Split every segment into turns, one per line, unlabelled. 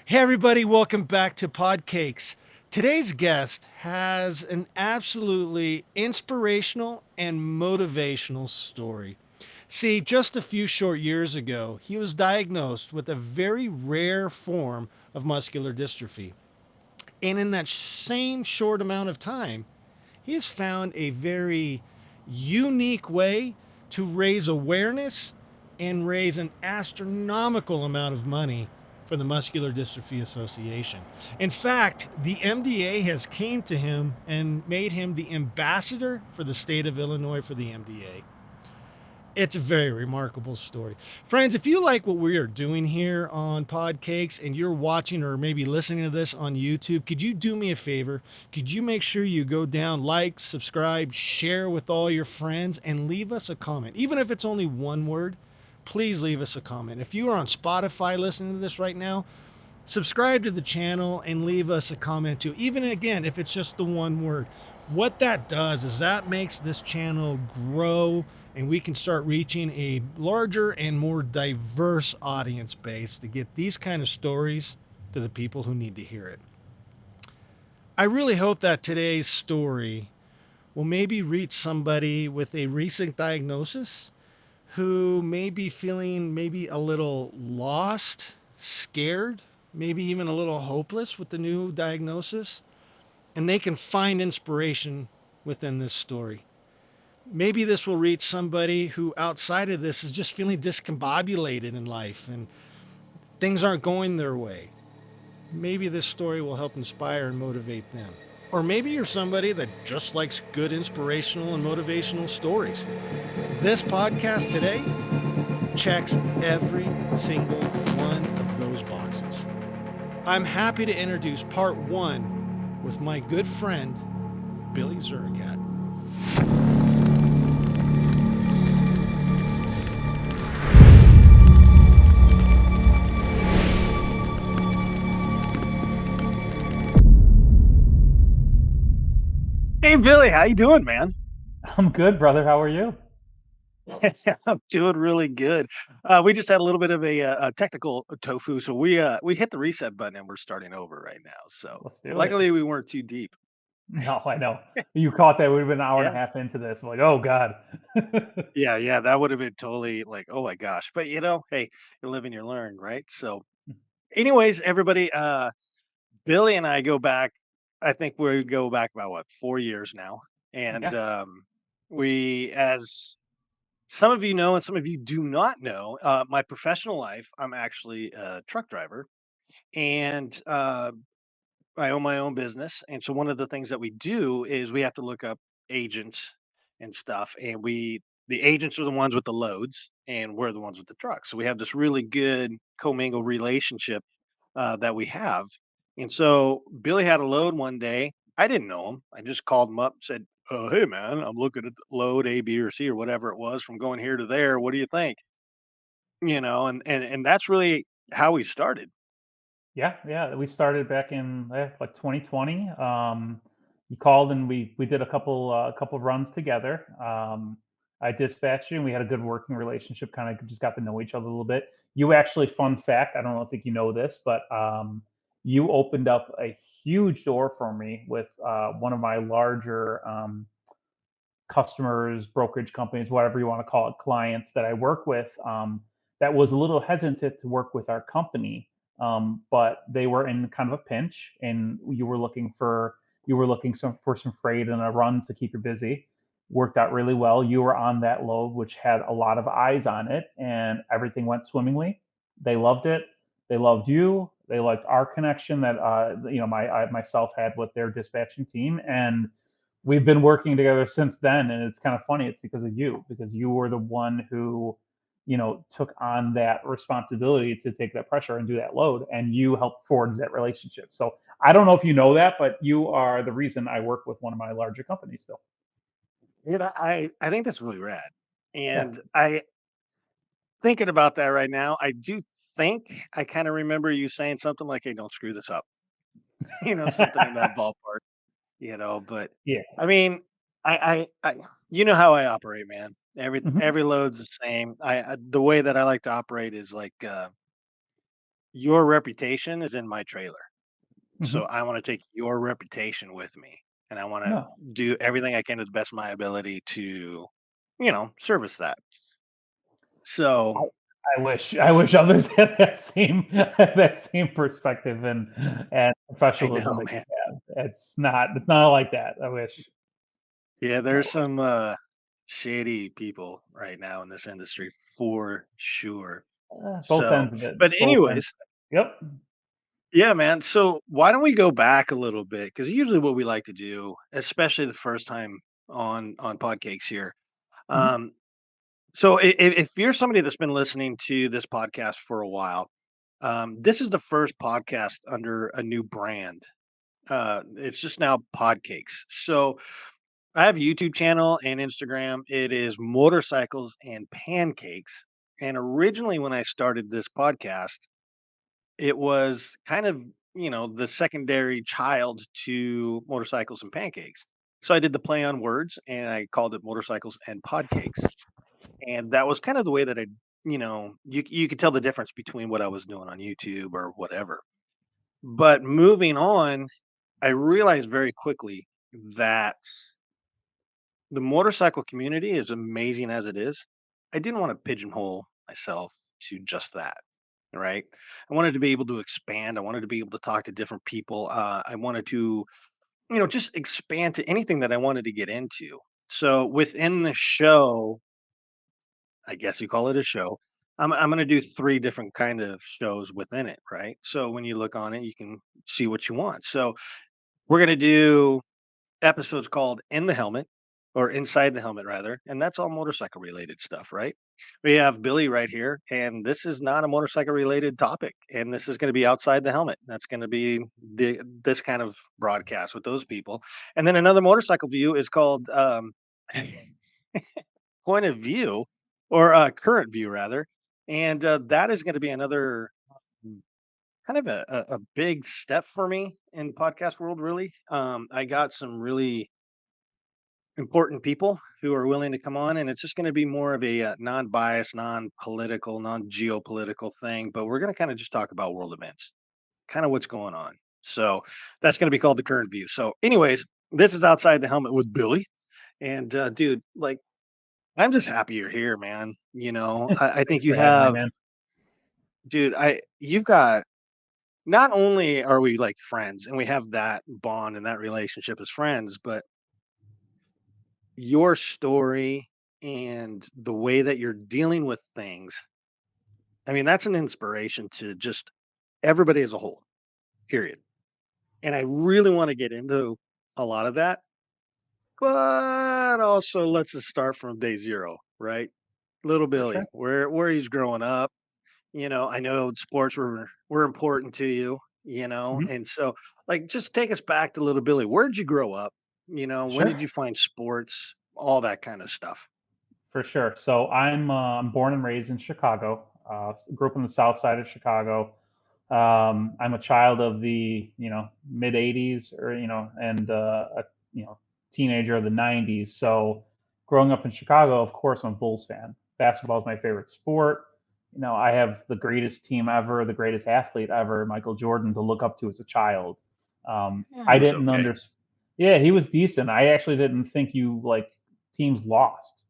Hey, everybody, welcome back to PodCakes. Today's guest has an absolutely inspirational and motivational story. See, just a few short years ago, he was diagnosed with a very rare form of muscular dystrophy. And in that same short amount of time, he has found a very unique way to raise awareness and raise an astronomical amount of money for the Muscular Dystrophy Association. In fact, the MDA has came to him and made him the ambassador for the state of Illinois for the MDA. It's a very remarkable story. Friends, if you like what we are doing here on Podcakes and you're watching or maybe listening to this on YouTube, could you do me a favor? Could you make sure you go down, like, subscribe, share with all your friends, and leave us a comment? Even if it's only one word, please leave us a comment. If you are on Spotify listening to this right now, subscribe to the channel and leave us a comment too. Even again, if it's just the one word. What that does is that makes this channel grow and we can start reaching a larger and more diverse audience base to get these kind of stories to the people who need to hear it. I really hope that today's story will maybe reach somebody with a recent diagnosis who may be feeling maybe a little lost, scared, maybe even a little hopeless with the new diagnosis, and they can find inspiration within this story. Maybe this will reach somebody who outside of this is just feeling discombobulated in life and things aren't going their way. Maybe this story will help inspire and motivate them. Or maybe you're somebody that just likes good inspirational and motivational stories. This podcast today checks every single one of those boxes. I'm happy to introduce part one with my good friend, Billy Zureikat.
Hey Billy, how you doing, man?
I'm good, brother. How are you?
I'm doing really good. We just had a little bit of a technical tofu, so we hit the reset button and we're starting over right now. So
Let's do it.
luckily we weren't too deep.
No, I know. You caught that. We've been an hour and a
Yeah,
half into this. I'm like, oh God.
yeah, that would have been totally like, oh my gosh. But hey, you live and you learn, right? So, anyways, everybody, Billy and I go back. I think we go back about what 4 years now, and
Yeah.
we as some of you know, and some of you do not know, my professional life, I'm actually a truck driver and I own my own business. And so one of the things that we do is we have to look up agents and stuff. And the agents are the ones with the loads and we're the ones with the trucks. So we have this really good commingled relationship that we have. And so Billy had a load one day. I didn't know him. I just called him up, said, hey man, I'm looking at the load A, B, or C or whatever it was from going here to there. What do you think? And that's really how we started.
Yeah. Yeah. We started back in like 2020. You called and we did a couple runs together. I dispatched you and we had a good working relationship, kind of just got to know each other a little bit. You actually, fun fact, I don't think you know this, but you opened up a huge door for me with one of my larger customers, brokerage companies, whatever you want to call it, clients that I work with, that was a little hesitant to work with our company, but they were in kind of a pinch, and you were looking for some freight and a run to keep you busy. Worked out really well. You were on that load, which had a lot of eyes on it, and everything went swimmingly. They loved it. They loved you. They liked our connection that myself had with their dispatching team, and we've been working together since then. And it's kind of funny, it's because of you, because you were the one who took on that responsibility to take that pressure and do that load, and you helped forge that relationship. So I don't know if you know that, but you are the reason I work with one of my larger companies still.
I think that's really rad.
Yeah.
And I thinking about that right now, I do think I kind of remember you saying something like, "Hey, don't screw this up," something in that ballpark. But
Yeah.
I mean, I you know how I operate, man. Every
Hmm.
every load's the same. The way that I like to operate is like your reputation is in my trailer. So
Mhm.
I want to take your reputation with me. And I want to
No.
do everything I can to the best of my ability to, service that. So
I wish others had that same perspective and
I
professionalism
know,
that
man.
you have. It's not like that. I wish.
Yeah,
I
there's
wish.
some shady people right now in this industry for sure.
Both
So,
ends of it.
but
Both ends.
anyways,
Yep.
yeah, man. So why don't we go back a little bit? Because usually what we like to do, especially the first time on PodCakes here.
Mhm.
Um, so if you're somebody that's been listening to this podcast for a while, this is the first podcast under a new brand. It's just now PodCakes. So I have a YouTube channel and Instagram. It is Motorcycles and Pancakes. And originally, when I started this podcast, it was kind of, the secondary child to Motorcycles and Pancakes. So I did the play on words and I called it Motorcycles and Podcakes. And that was kind of the way that you could tell the difference between what I was doing on YouTube or whatever. But moving on, I realized very quickly that the motorcycle community, is amazing as it is, I didn't want to pigeonhole myself to just that. Right. I wanted to be able to expand. I wanted to be able to talk to different people. I wanted to, just expand to anything that I wanted to get into. So within the show, I guess you call it a show. I'm going to do three different kind of shows within it. Right. So when you look on it, you can see what you want. So we're going to do episode's called In the Helmet, or Inside the Helmet rather, and that's all motorcycle related stuff, right? We have Billy right here, and this is not a motorcycle related topic, and this is going to be outside the helmet. That's going to be this kind of broadcast with those people. And then another motorcycle view is called Point of View, or Current View rather, and that is going to be another kind of a big step for me in the podcast world. Really, I got some really important people who are willing to come on, and it's just going to be more of a non-biased, non-political, non-geopolitical thing, but we're going to kind of just talk about world events, kind of what's going on. So that's going to be called The Current View. So anyways, this is Outside the Helmet with Billy. And dude, like, I'm just happy you're here, man. I think
Thanks
you
for having me,
have,
man.
dude, you've got, not only are we like friends and we have that bond and that relationship as friends, but your story and the way that you're dealing with things, I mean, that's an inspiration to just everybody as a whole, period. And I really want to get into a lot of that, but also let's just start from day zero, right? Little
For sure.
Billy, where he's growing up. I know sports were important to you,
Mhm.
and so like just take us back to little Billy. Where did you grow up? When
Sure.
did you find sports? All that kind of stuff.
For sure. So I'm born and raised in Chicago. Grew up on the south side of Chicago. I'm a child of the mid '80s, or and a teenager of the '90s. So growing up in Chicago, of course, I'm a Bulls fan. Basketball is my favorite sport. I have the greatest team ever, the greatest athlete ever, Michael Jordan, to look up to as a child.
Yeah,
I
he was
didn't
okay.
understand. Yeah, he was decent. I actually didn't think you like teams lost.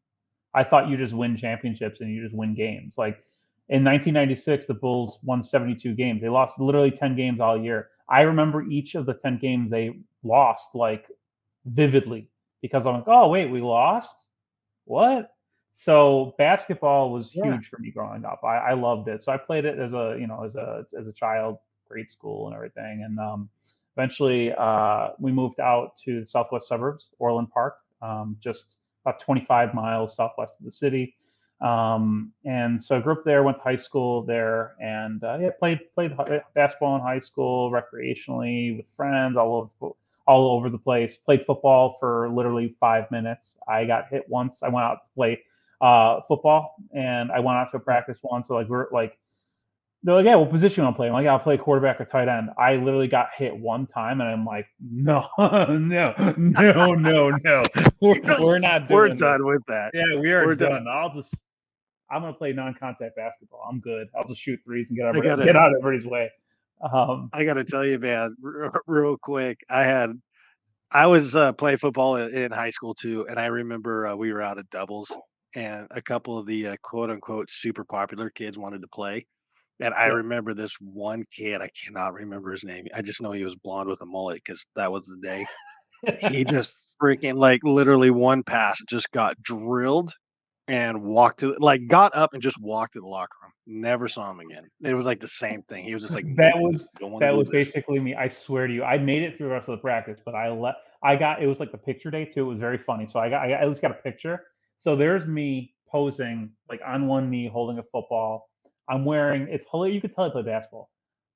I thought you just win championships and you just win games. Like in 1996, the Bulls won 72 games. They lost literally 10 games all year. I remember each of the 10 games they lost like vividly because I'm like, oh, wait, we lost? What? So basketball was
Yeah.
huge for me growing up. I loved it. So I played it as a child, grade school and everything. And eventually we moved out to the southwest suburbs, Orland Park, just about 25 miles southwest of the city. And so I grew up there, went to high school there, and yeah, played basketball in high school, recreationally with friends all over the place. Played football for literally 5 minutes. I got hit once. I went out to play football, and I went out to a
Yeah.
practice once. So like we're like, they're like, yeah, what position you want to play? I'm like, yeah, I'll play quarterback or tight end. I literally got hit one time, and I'm like, no, no, no, no, no. We're
You're like,
we're not
we're
doing this.
done with that.
Yeah, we are
We're done.
done. I'll just I'm gonna play non-contact basketball. I'm good. I'll just shoot threes and
I
get
gotta
out of everybody's way.
I gotta tell you, man, real quick. I was playing football in high school too, and I remember we were out at doubles, and a couple of the quote unquote super popular kids wanted to play. And I
Yeah.
remember this one kid, I cannot remember his name. I just know he was blonde with a mullet because that was the day. He just freaking like literally one pass just got drilled and walked to like got up and just walked to the locker room. Never saw him again. It was like the same thing. He was just like,
That
nope,
was
don't want to
that
do
was
this.
basically me. I swear to you, I made it through the rest of the practice, but I got it was like the picture day too. It was very funny. So I at least got a picture. So there's me posing like on one knee holding a football. I'm wearing it's hilarious. You could tell I play basketball.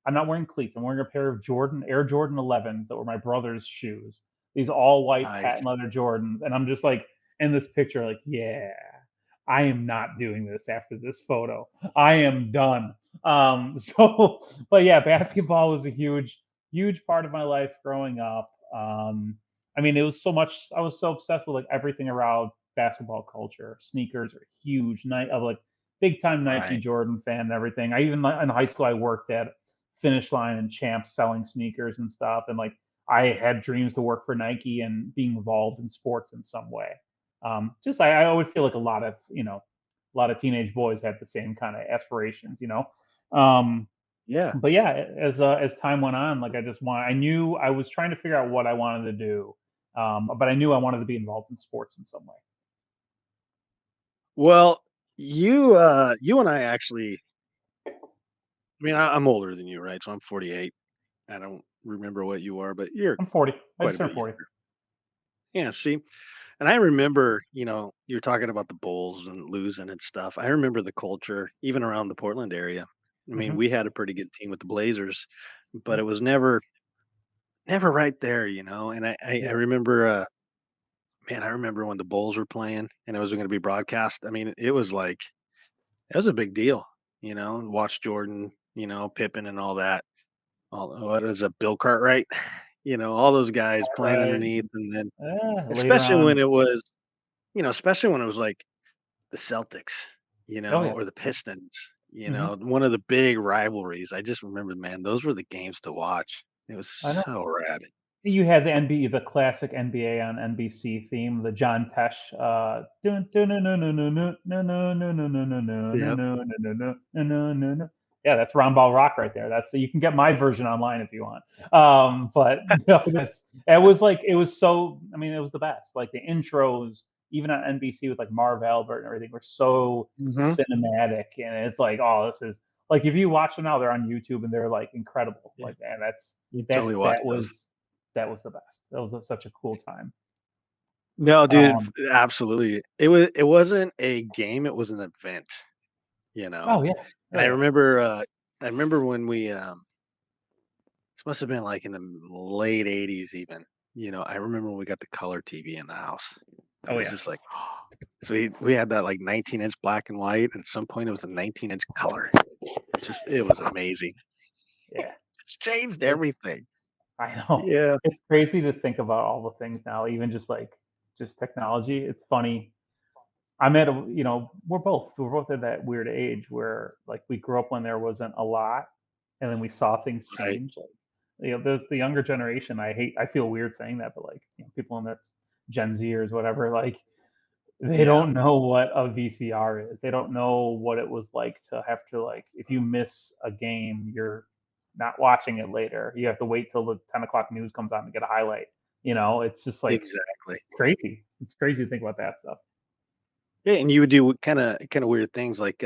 I'm not wearing cleats. I'm wearing a pair of Air Jordan 11s that were my brother's shoes. These all white
Nice.
patent leather Jordans, and I'm just like in this picture, like, yeah, I am not doing this after this photo. I am done. So, but yeah, basketball was a huge part of my life growing up. I mean, it was so much. I was so obsessed with like everything around basketball culture. Sneakers are huge. Night of like big time Nike
Right.
Jordan fan and everything. I even in high school I worked at Finish Line and Champs selling sneakers and stuff, and like I had dreams to work for Nike and being involved in sports in some way. Just I would feel like a lot of teenage boys had the same kind of aspirations, you know. Um,
Yeah.
but yeah, as time went on, like I knew I was trying to figure out what I wanted to do, but I knew I wanted to be involved in sports in some way.
Well, you and I actually, I mean, I'm older than you, right? So I'm 48. I don't remember what you are, but you're
I'm 40. I
quite
just
a bit
turned 40.
younger. Yeah, see, and I remember, you're talking about the Bulls and losing and stuff. I remember the culture, even around the Portland area. I mean,
Hmm.
we had a pretty good team with the Blazers, but
Yeah,
it was never right there, you know. And I
yeah,
remember, man, I remember when the Bulls were playing and it was going to be broadcast. I mean, it was a big deal, Watch Jordan, Pippen and all that. All what is it, Bill Cartwright? All those guys playing
right.
underneath, and then
Later
especially when
on.
it was especially when it was like the Celtics,
Oh yeah.
or the Pistons,
Hmm.
one of the big rivalries. I just remember, man, those were the games to watch. It was
I know.
so rad.
You had the NBA, the classic NBA on NBC theme, the John Tesh, dun, dun, dun, dun, dun, dun, dun, dun, dun, dun, dun, dun, dun,
Yep.
dun, dun, dun, dun, dun, dun, dun, dun. Yeah, that's Round Ball Rock right there. That's you can get my version online if you want. But no, that's it was like it was so. I mean, it was the best. Like the intros, even on NBC with like Marv Albert and everything, were so
Mhm.
cinematic, and it's like, oh, this is like if you watch them now, they're on YouTube and they're like incredible.
Yeah,
Like, man, that's
you totally
that's
watch those.
that was the best. That was such a cool time.
No, dude,
Um,
absolutely. It wasn't a game, it was an event, you know?
oh yeah,
And
oh yeah,
I remember when this must have been like in the late '80s even, I remember when we got the color TV in the house. It
oh
was
yeah,
just like, so we had that like 19-inch black and white, and at some point it was a 19-inch color. It was amazing.
yeah.
It's changed
It,
everything.
I know.
Yeah.
It's crazy to think about all the things now, even just technology. It's funny. I'm at a we're both at that weird age where like we grew up when there wasn't a lot, and then we saw things
Right.
change. Like the younger generation. I feel weird saying that, but like people in that Gen Zers, whatever, like they
Yeah.
don't know what a VCR is. They don't know what it was like to have to like if you miss a game, you're not watching it later. You have to wait till the 10 o'clock news comes on to get a highlight. It's just like
Exactly.
it's crazy. It's crazy to think about that stuff.
Yeah, and you would do kinda weird things like,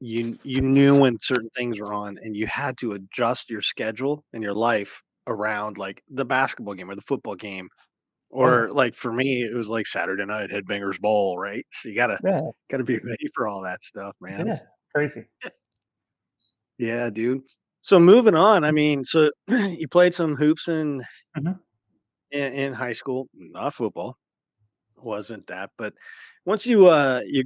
you knew when certain things were on, and you had to adjust your schedule and your life around, like, the basketball game or the football game,
Oh yeah,
or, like, for me, it was, like, Saturday night, Headbangers Ball, right? So you
yeah,
gotta be ready for all that stuff, man.
yeah. Crazy.
Yeah, dude. So moving on, I mean, so you played some hoops
Hmm.
in high school, not football. Wasn't that, but once you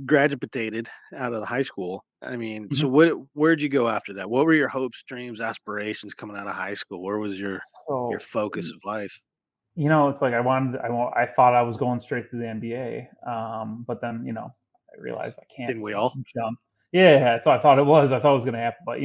graduated out of the high school, I mean, so
Hmm.
where'd you go after that? What were your hopes, dreams, aspirations coming out of high school? Where was your
So
focus of life?
it's like I thought I was going straight to the NBA, but then I realized I can't
Didn't we all?
jump. Yeah, so I thought it was. I thought it was going to happen, but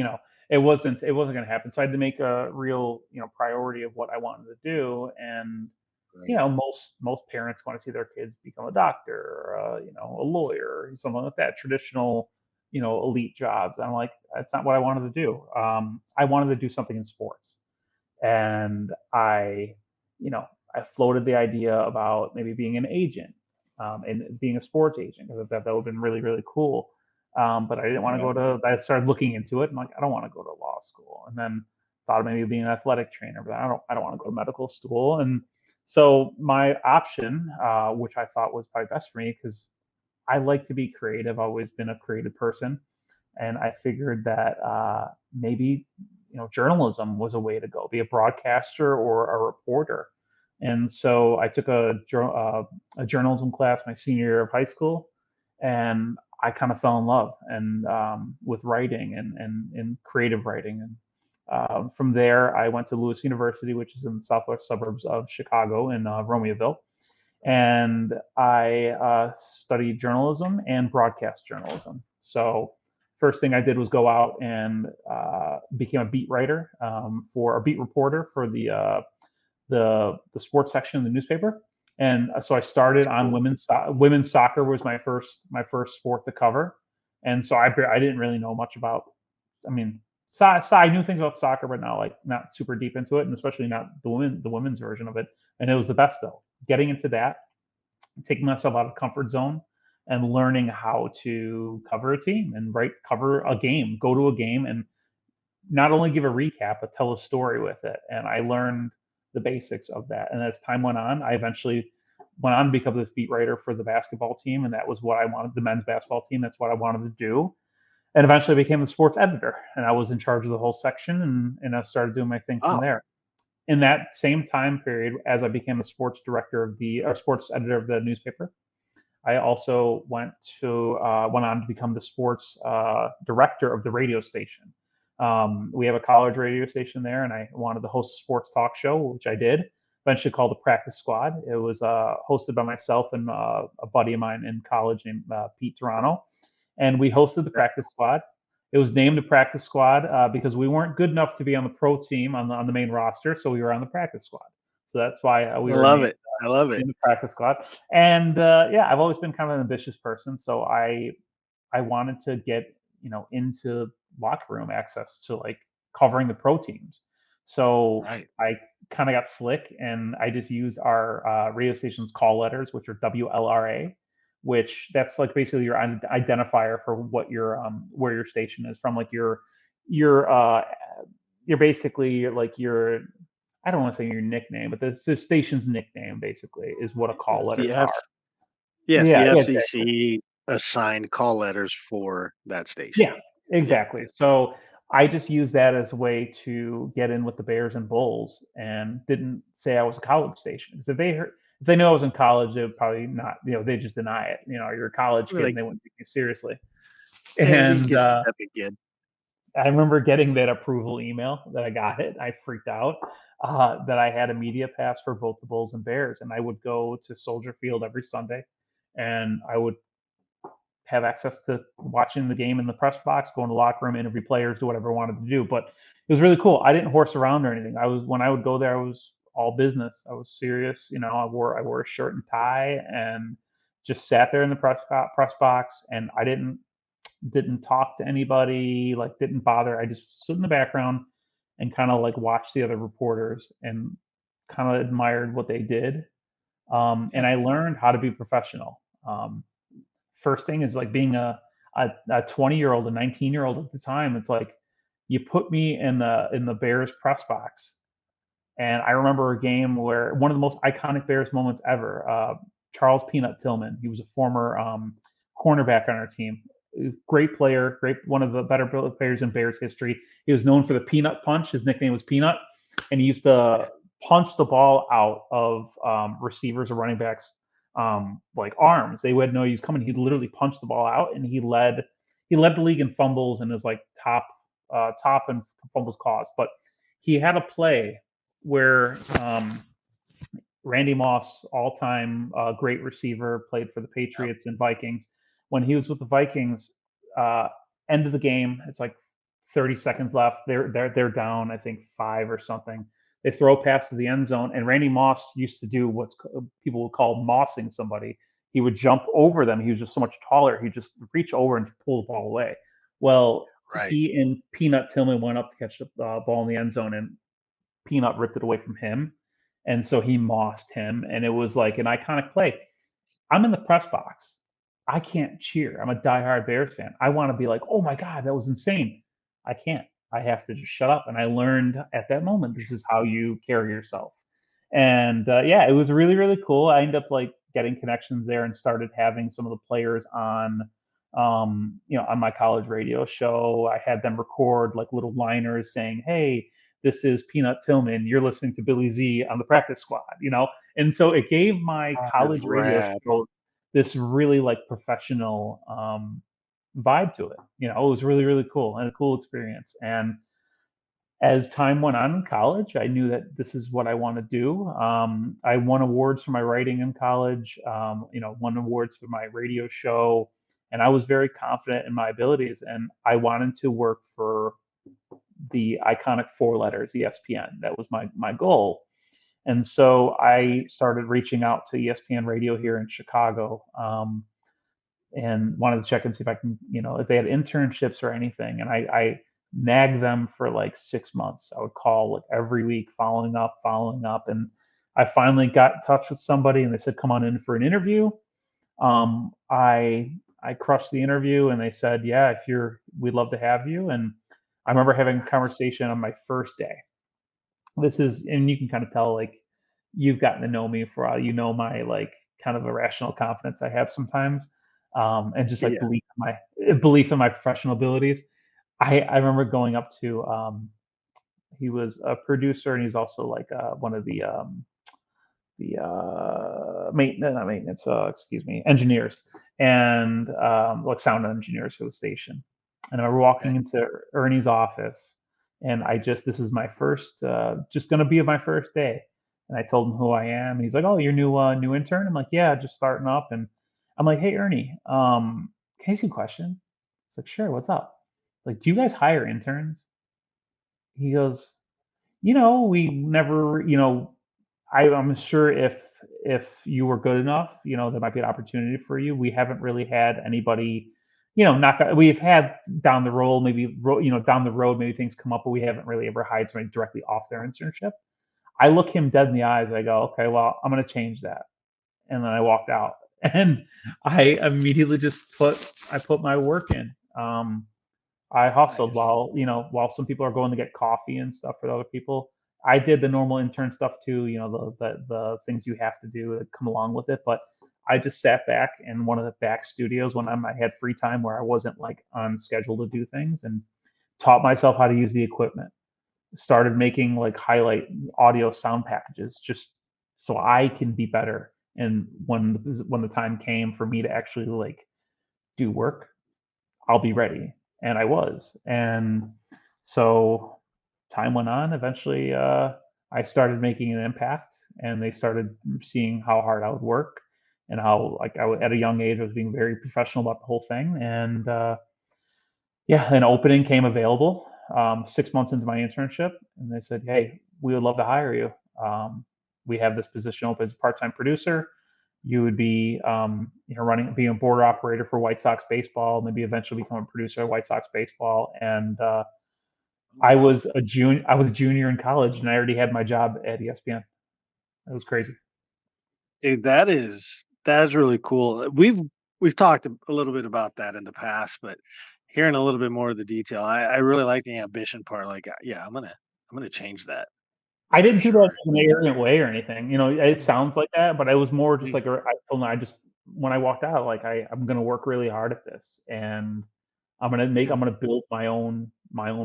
it wasn't. It wasn't going to happen. So I had to make a real, priority of what I wanted to do. And
Right.
most parents want to see their kids become a doctor, or a lawyer, or something like that. Traditional, elite jobs. I'm like, that's not what I wanted to do. I wanted to do something in sports, and you know, I floated the idea about maybe being an agent, and being a sports agent, because that would have been really, really cool. But I didn't want to
Yeah.
go to. I started looking into it. And like, I don't want to go to law school. And then thought of maybe being an athletic trainer, but I don't want to go to medical school. And so my option, which I thought was probably best for me, because I like to be creative. I've always been a creative person, and I figured that maybe journalism was a way to go, be a broadcaster or a reporter. And so I took a journalism class my senior year of high school, and I kind of fell in love and with writing and creative writing. And from there, I went to Lewis University, which is in the southwest suburbs of Chicago in Romeoville, and I studied journalism and broadcast journalism. So first thing I did was go out and became a beat writer, for a beat reporter for the sports section of the newspaper. And so I
That's
started on
cool.
women's soccer was my first sport to cover. And so I didn't really know much about. I mean, I knew things about soccer, but not super deep into it, and especially not the women's version of it. And it was the best though. Getting into that, taking myself out of comfort zone, and learning how to cover a team and cover a game, go to a game, and not only give a recap but tell a story with it. And I learned the basics of that. And as time went on, I eventually went on to become this beat writer for the basketball team, and that was what I wanted. The men's basketball team. That's what I wanted to do. And eventually I became the sports editor, and I was in charge of the whole section, and I started doing my thing from
Oh,
there. In that same time period, as I became the sports director of the or sports editor of the newspaper, I also went on to become the sports director of the radio station. We have a college radio station there, and I wanted to host a sports talk show, which I did. Eventually called the Practice Squad. It was hosted by myself and a buddy of mine in college named Pete Toronto, and we hosted the
yeah.
Practice Squad. It was named the Practice Squad because we weren't good enough to be on the pro team on the main roster, so we were on the Practice Squad. So that's why
I
we were
love
named
it. I love it.
in the practice squad. And yeah, I've always been kind of an ambitious person, so I wanted to get into locker room access to like covering the pro teams. So
Right.
I kind of got slick, and I just used our radio station's call letters, which are WLRA, which that's like basically your identifier for what your where your station is from, like your you're basically like your I don't want to say your nickname, but the station's nickname basically is what a call
Yes,
letters are.
The
Yeah, yeah, exactly.
FCC assigned call letters for that station.
Yeah,
Yeah.
exactly. So I just used that as a way to get in with the Bears and Bulls, and didn't say I was a college station. Because if they knew I was in college, they would probably not. They just deny it. You're a college
We're
kid, and
like,
they wouldn't take you seriously.
hey, we
And
get a step again.
I remember getting that approval email that I got it. I freaked out that I had a media pass for both the Bulls and Bears, and I would go to Soldier Field every Sunday, and I would have access to watching the game in the press box, go in the locker room, interview players, do whatever I wanted to do. But it was really cool. I didn't horse around or anything. When I would go there, I was all business. I was serious. I wore a shirt and tie, and just sat there in the press box, and I didn't talk to anybody, like didn't bother. I just stood in the background and kind of like watched the other reporters and kind of admired what they did. And
Yeah.
I learned how to be professional. First thing is like being a 20-year-old, a 19-year-old at the time. It's like you put me in the Bears press box, and I remember a game where one of the most iconic Bears moments ever. Charles Peanut Tillman. He was a former cornerback on our team. Great player, great one of the better players in Bears history. He was known for the peanut punch. His nickname was Peanut, and he used to punch the ball out of receivers or running backs like arms. They would know he was coming. He'd literally punch the ball out, and he led the league in fumbles and is like top in fumbles caused. But he had a play where Randy Moss, all-time great receiver, played for the
Yep.
Patriots and Vikings. When he was with the Vikings, uh, End of the game. It's like 30 seconds left. They're down, I think 5 or something. They throw past to the end zone, and Randy Moss used to do what's people would call mossing somebody. He would jump over them. He was just so much taller. He'd just reach over and pull the ball away. Well,
Right.
he and Peanut Tillman went up to catch the ball in the end zone, and Peanut ripped it away from him. And so he mossed him, and it was like an iconic play. I'm in the press box. I can't cheer. I'm a diehard Bears fan. I want to be like, oh my God, that was insane. I can't. I have to just shut up. And I learned at that moment, this is how you carry yourself. And yeah, it was really, really cool. I ended up like getting connections there and started having some of the players on, on my college radio show. I had them record like little liners saying, hey, this is Peanut Tillman. You're listening to Billy Z on the practice squad. And so it gave my
That's
college radio
rad.
show this really like professional vibe to it. It was really, really cool and a cool experience. And as time went on in college, I knew that this is what I want to do. I won awards for my writing in college, won awards for my radio show, and I was very confident in my abilities. And I wanted to work for the iconic 4 letters ESPN. That was my goal. And so I started reaching out to ESPN Radio here in Chicago, and wanted to check and see if I can, if they had internships or anything. And I nagged them for like 6 months. I would call like every week, following up. And I finally got in touch with somebody, and they said, come on in for an interview. I crushed the interview, and they said, yeah, we'd love to have you. And I remember having a conversation on my first day. And you can kind of tell, like, you've gotten to know me for a while. My like kind of irrational confidence I have sometimes, and just like
Yeah.
belief in my professional abilities. I remember going up to he was a producer, and he's also like one of the maintenance, not maintenance, excuse me, engineers, and like sound engineers for the station. And I remember
Okay.
walking into Ernie's office, and this is my first, just going to be my first day. And I told him who I am. And he's like, "Oh, you're new intern." I'm like, "Yeah, just starting up." And I'm like, "Hey, Ernie, can I ask you a question?" He's like, "Sure, what's up?" Like, "Do you guys hire interns?" He goes, "We never, I'm sure if you were good enough, there might be an opportunity for you. We haven't really had anybody, we've had down the road, maybe things come up, but we haven't really ever hired somebody directly off their internship." I look him dead in the eyes. I go, "Okay, well, I'm going to change that." And then I walked out, and I immediately I put my work in. I hustled
Nice.
while some people are going to get coffee and stuff for other people. I did the normal intern stuff too, the things you have to do that come along with it. But I just sat back in one of the back studios when I had free time where I wasn't like on schedule to do things, and taught myself how to use the equipment. Started making like highlight audio sound packages just so I can be better. And when the time came for me to actually like do work, I'll be ready. And I was. And so time went on. Eventually, I started making an impact, and they started seeing how hard I would work, and how, like, at a young age, I was being very professional about the whole thing. And yeah, an opening came available 6 months into my internship, and they said, "Hey, we would love to hire you. We have this position open as a part-time producer. You would be, being a board operator for White Sox baseball, maybe eventually become a producer of White Sox baseball." And I
Wow.
was a junior. I was a junior in college, and I already had my job at ESPN. It was crazy.
Dude, that is really cool. We've talked a little bit about that in the past, but hearing a little bit more of the detail, I really like the ambition part. Like, yeah, I'm gonna change that
I
for
didn't do that
sure.
in an arrogant way or anything. It sounds like that, but it was more just
Mm.
like I told them, I just when I walked out, like, I'm gonna work really hard at this, and I'm gonna build my own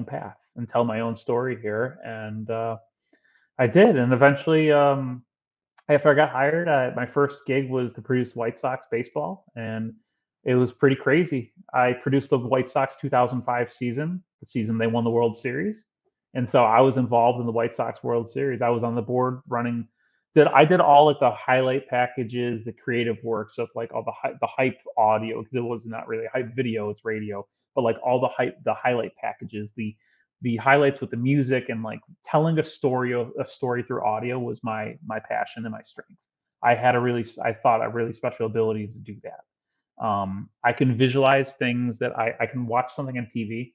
path and tell my own story here. And I did. And eventually, after I got hired, my first gig was to produce White Sox baseball, and it was pretty crazy. I produced the White Sox 2005 season, the season they won the World Series, and so I was involved in the White Sox World Series. I was on the board running. I did all like the highlight packages, the creative work, so like all the hype audio, because it was not really hype video, it's radio. but like all the highlight packages, the highlights with the music and like telling a story through audio was my passion and my strength. I thought a really special ability to do that. I can visualize things that I can watch something on TV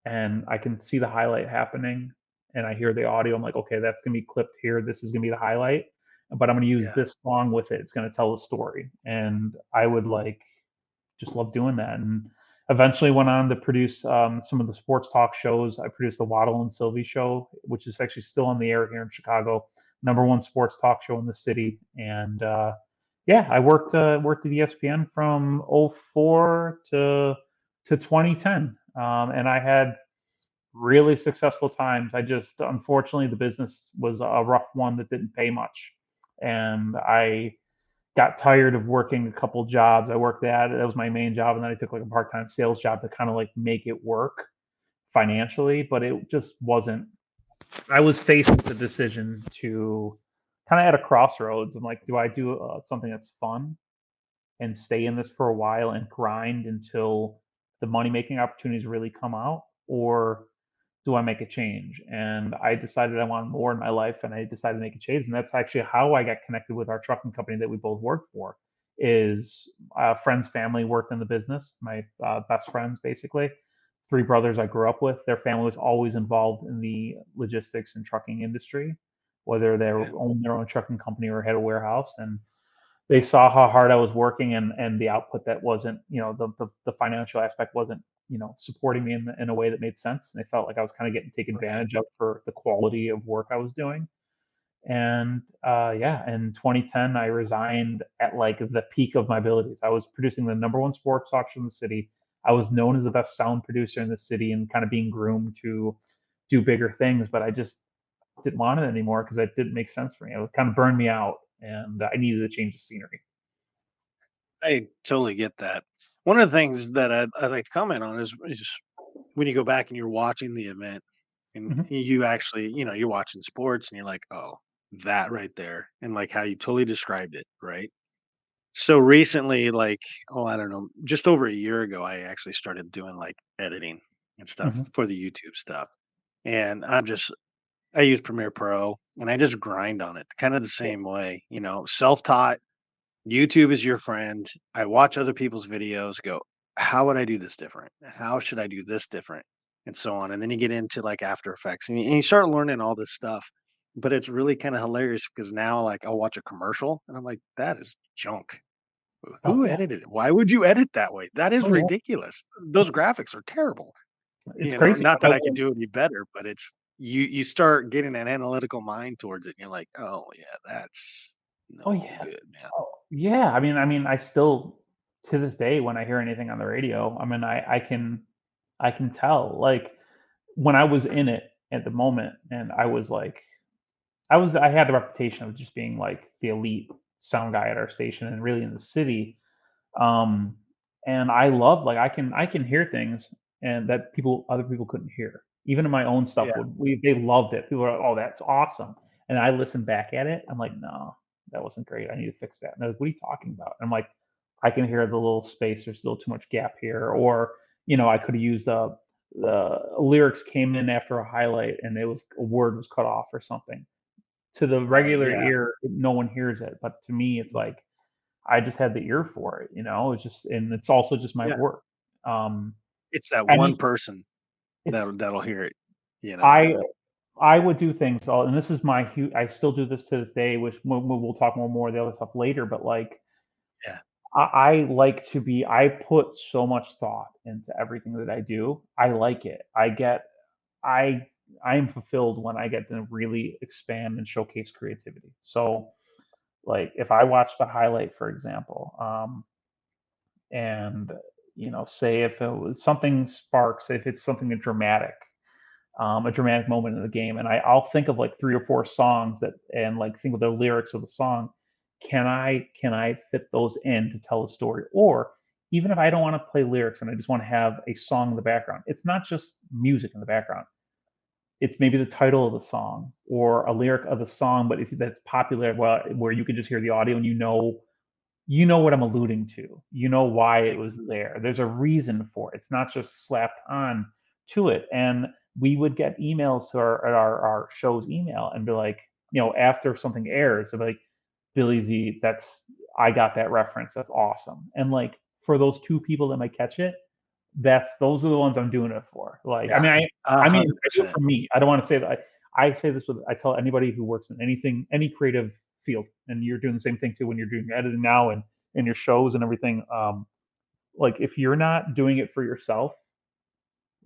and I can see the highlight happening and I hear the audio. I'm like, okay, that's gonna be clipped here. This is gonna be the highlight, but I'm gonna use
Yeah.
this song with it. It's gonna tell the story. And I would like just love doing that. And eventually went on to produce some of the sports talk shows. I produced the Waddle and Sylvie show, which is actually still on the air here in Chicago, number one sports talk show in the city. And yeah, I worked at ESPN from '04 to 2010, and I had really successful times. I just unfortunately the business was a rough one that didn't pay much, and I got tired of working a couple jobs. I worked that was my main job, and then I took like a part-time sales job to kind of like make it work financially, but it just wasn't. I was faced with the decision to kind of at a crossroads. I'm like, do I do something that's fun and stay in this for a while and grind until the money making opportunities really come out, or do I make a change? And I decided I wanted more in my life, and I decided to make a change. And that's actually how I got connected with our trucking company that we both worked for. Is friends, family worked in the business. My best friends, basically, three brothers I grew up with. Their family was always involved in the logistics and trucking industry, whether they
Okay.
owned their own trucking company or had a warehouse. And they saw how hard I was working and the output that wasn't, the financial aspect wasn't, supporting me in a way that made sense. And they felt like I was kind of getting taken
Right.
advantage of for the quality of work I was doing. And yeah, in 2010, I resigned at like the peak of my abilities. I was producing the number one sports talk show in the city. I was known as the best sound producer in the city and kind of being groomed to do bigger things, but I just didn't want it anymore because it didn't make sense for me. It kind of burned me out, and I needed a change of scenery.
I totally get that. One of the things that I'd like to comment on is when you go back and you're watching the event and
Mhm,
you actually, you're watching sports and you're like, oh, that right there. And like how you totally described it, right? So recently, like, oh, I don't know, just over a year ago, I actually started doing like editing and stuff
mhm.
for the YouTube stuff. And I use Premiere Pro and I just grind on it kind of the
Yeah.
same way, self taught. YouTube is your friend. I watch other people's videos, go, how would I do this different? How should I do this different? And so on. And then you get into like After Effects and you start learning all this stuff. But it's really kind of hilarious because now, like, I'll watch a commercial and I'm like, that is junk.
Oh,
Who
yeah.
edited it? Why would you edit that way? That is
Oh, yeah.
ridiculous. Those graphics are terrible.
It's crazy.
Not that I could do any better, but it's you start getting that analytical mind towards it. And you're like, oh yeah, that's
Oh,
no
yeah.
good, man.
Oh, yeah. I mean, I still to this day, when I hear anything on the radio, I mean, I can tell, like, when I was in it at the moment, and I was like I had the reputation of just being, like, the elite sound guy at our station and really in the city. Um, and I love like I can hear things and that other people couldn't hear. Even in my own stuff
Yeah,
would we they loved it. People were like, "Oh, that's awesome." And I listen back at it. I'm like, "No, that wasn't great. I need to fix that." And they're like, "What are you talking about?" I'm like, "I can hear the little space. There's still too much gap here." Or, I could have used the lyrics came in after a highlight and a word was cut off or something. To the
right.
regular
Yeah.
ear, no one hears it, but to me, it's like I just had the ear for it, It's just and it's also just my
Yeah.
work. Um,
It's that
any
one person
it's
that'll hear it, you know?
I I would do things all and this is I still do this to this day, which we'll talk more of the other stuff later, but, like,
Yeah.
I like to be I put so much thought into everything that I do. I like it. I I am fulfilled when I get to really expand and showcase creativity. So, like, if I watched a highlight, for example, and say if it was something sparks if it's something a dramatic moment in the game and I'll think of like three or four songs that and like think of the lyrics of the song. Can I fit those in to tell a story? Or even if I don't want to play lyrics and I just want to have a song in the background, it's not just music in the background. It's maybe the title of the song or a lyric of the song, but if that's popular, well, where you can just hear the audio and you know what I'm alluding to. You know why it was
Exactly.
there. There's a reason for it. It's not just slapped on to it. And we would get emails to our show's email and be like, after something airs, they're like, Billy Z, I got that reference. That's awesome. And like for those two people that might catch it, those are the ones I'm doing it for. Like, I
Yeah,
mean, I do it
100%.
for me. I don't want to say that. I say this I tell anybody who works in any creative field, and you're doing the same thing too when you're doing editing now and in your shows and everything. Like, if you're not doing it for yourself,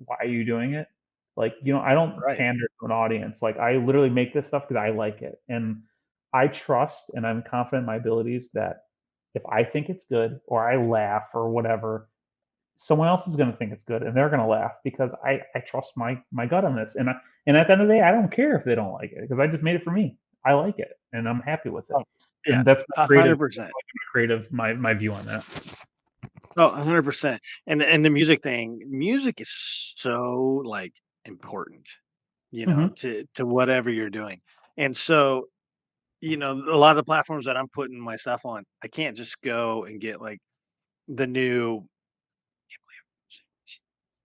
why are you doing it? Like, I don't
Right.
pander to an audience. Like, I literally make this stuff because I like it, and I trust and I'm confident in my abilities that if I think it's good or I laugh or whatever, someone else is going to think it's good and they're going to laugh because I trust my gut on this. And at the end of the day, I don't care if they don't like it because I just made it for me. I like it and I'm happy with it.
Oh, yeah,
And that's my creative,
100%.
my view on that.
Oh, 100%. And the music thing, music is so, like, important,
Hmm.
to whatever you're doing. And so, a lot of the platforms that I'm putting my stuff on, I can't just go and get, like, the new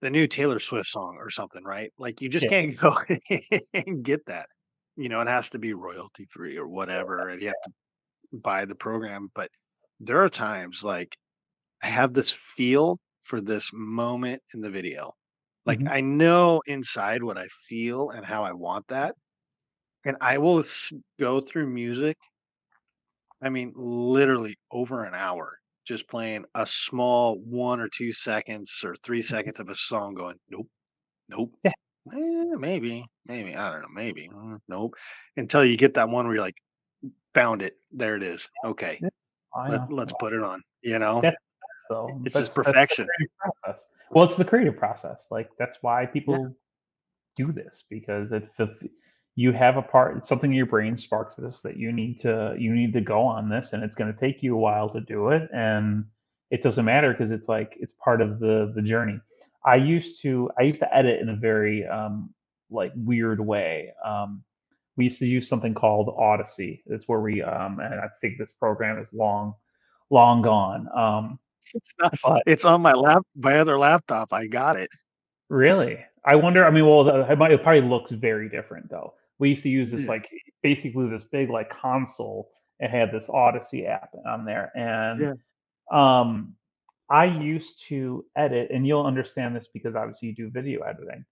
the new Taylor Swift song or something, right? Like, you just
Yeah.
can't go and get that. It has to be royalty free or whatever, and you have to buy the program, but there are times, like, I have this feel for this moment in the video. Like,
Hmm.
I know inside what I feel and how I want that, and I will go through music. I mean, literally over an hour just playing a small 1 or 2 seconds or 3 seconds of a song going, nope, nope.
Yeah.
Maybe. I don't know. Maybe. Nope. Until you get that one where you're like, found it. There it is. Okay.
Yeah. I know.
Let's put it on.
That's though.
It's just
That's the
perfection.
creative process. Well, it's the creative process. Like that's why
Yeah.
people do this because you have a part something in your brain sparks this that you need to go on this and it's going to take you a while to do it and it doesn't matter because it's like it's part of the journey. I used to edit in a very like weird way. We used to use something called Odyssey. It's where and I think this program is long gone.
It's not
But
it's on my other laptop, I got it.
really? I wonder, I mean, well, it probably looks very different though. We used to use this
Yeah,
like basically this big like console. It had this Odyssey app on there, and
yeah,
um, I used to edit, and you'll understand this because obviously you do video editing.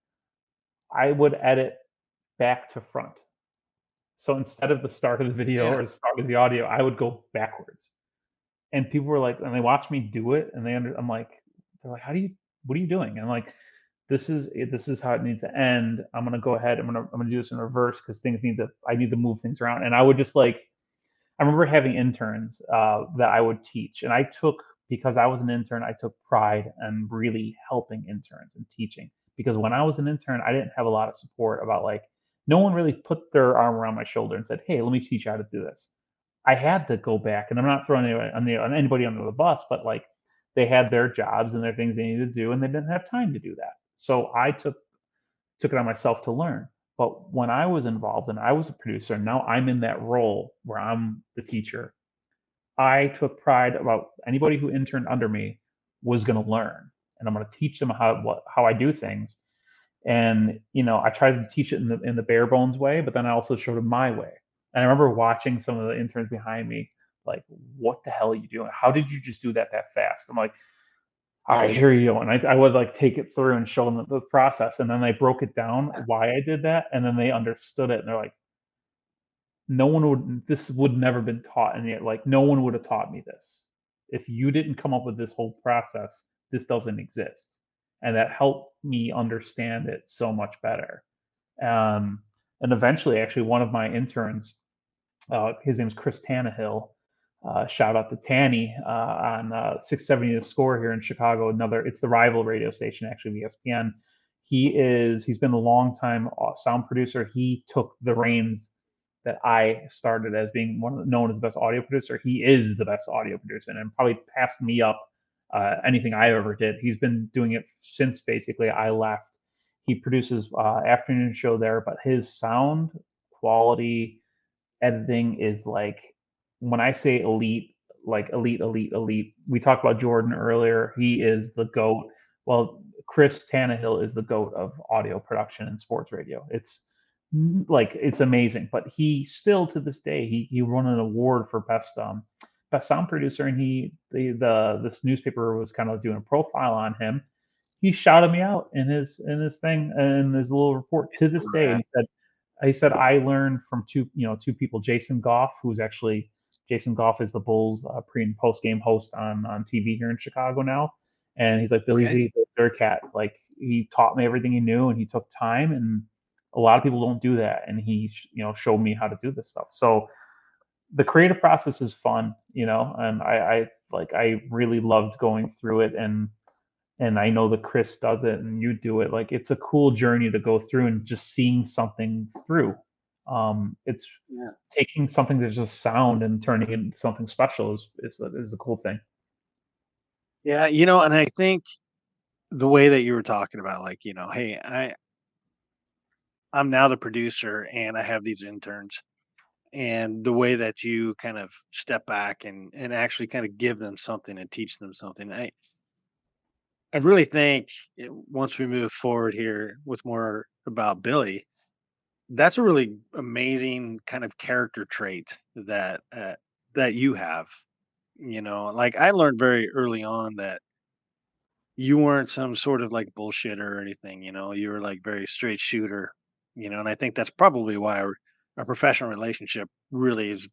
I would edit back to front. So instead of the start of the video
yeah.
or the start of the audio, I would go backwards. And people were like, and they watched me do it, and I'm like, they're like, what are you doing? And I'm like, this is how it needs to end. I'm gonna go ahead. I'm gonna do this in reverse because I need to move things around. And I would just like I remember having interns that I would teach, and because I was an intern, I took pride in really helping interns and teaching. Because when I was an intern, I didn't have a lot of support about like no one really put their arm around my shoulder and said, "Hey, let me teach you how to do this." I had to go back, and I'm not throwing anybody under the bus, but like they had their jobs and their things they needed to do, and they didn't have time to do that. So I took it on myself to learn. But when I was involved and I was a producer, and now I'm in that role where I'm the teacher, I took pride about anybody who interned under me was going to learn, and I'm going to teach them how I do things. And I tried to teach it in the bare bones way, but then I also showed them my way. And I remember watching some of the interns behind me, like, "What the hell are you doing? How did you just do that fast?" I'm like, "All right, here you go." And I would like take it through and show them the process, and then they broke it down why I did that, and then they understood it, and they're like, "No one would. This would never been taught, and yet like no one would have taught me this. If you didn't come up with this whole process, this doesn't exist." And that helped me understand it so much better. Um, and eventually, actually, one of my interns, his name's Chris Tannehill. Shout out to Tanny on 670 The Score here in Chicago. It's the rival radio station, actually, ESPN. He's been a long time sound producer. He took the reins that I started as being known as the best audio producer. He is the best audio producer and probably passed me up anything I ever did. He's been doing it since basically I left. He produces afternoon show there, but his sound quality editing is like when I say elite, like elite, elite, elite. We talked about Jordan earlier. He is the GOAT. Well, Chris Tannehill is the GOAT of audio production and sports radio. Like it's amazing. But he still to this day he won an award for best sound producer, and this newspaper was kind of doing a profile on him. He shouted me out in his thing in his little report to this day, and
Rad.
he said I learned from two people, Jason Goff, who's actually Jason Goff is the Bulls pre and post game host on TV here in Chicago now, and he's like Billy
Okay.
Z Zureikat, like he taught me everything he knew, and he took time, and a lot of people don't do that, and he showed me how to do this stuff. So the creative process is fun, and I really loved going through it, and I know that Chris does it and you do it. Like it's a cool journey to go through and just seeing something through. It's
Yeah.
taking something that's just sound and turning it into something special is a cool thing.
Yeah, and I think the way that you were talking about, like, hey, I'm now the producer and I have these interns, and the way that you kind of step back and actually kind of give them something and teach them something. I really think once we move forward here with more about Billy, that's a really amazing kind of character trait that you have. Like I learned very early on that you weren't some sort of like bullshitter or anything. You were like very straight shooter. And I think that's probably why our professional relationship really has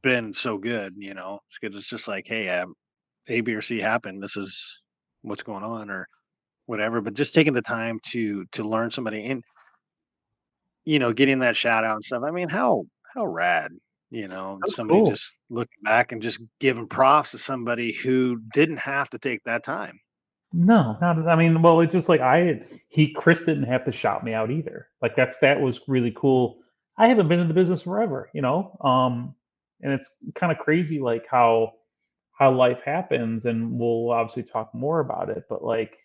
been so good. Because it's just like, hey, A, B, or C happened. This is what's going on, or whatever. But just taking the time to learn somebody and getting that shout out and stuff. I mean, how rad,
That's
somebody
cool.
just looking back and just giving props to somebody who didn't have to take that time.
No, not I mean, well, it's just like Chris didn't have to shout me out either. Like that was really cool. I haven't been in the business forever, and it's kind of crazy like how life happens, and we'll obviously talk more about it, but like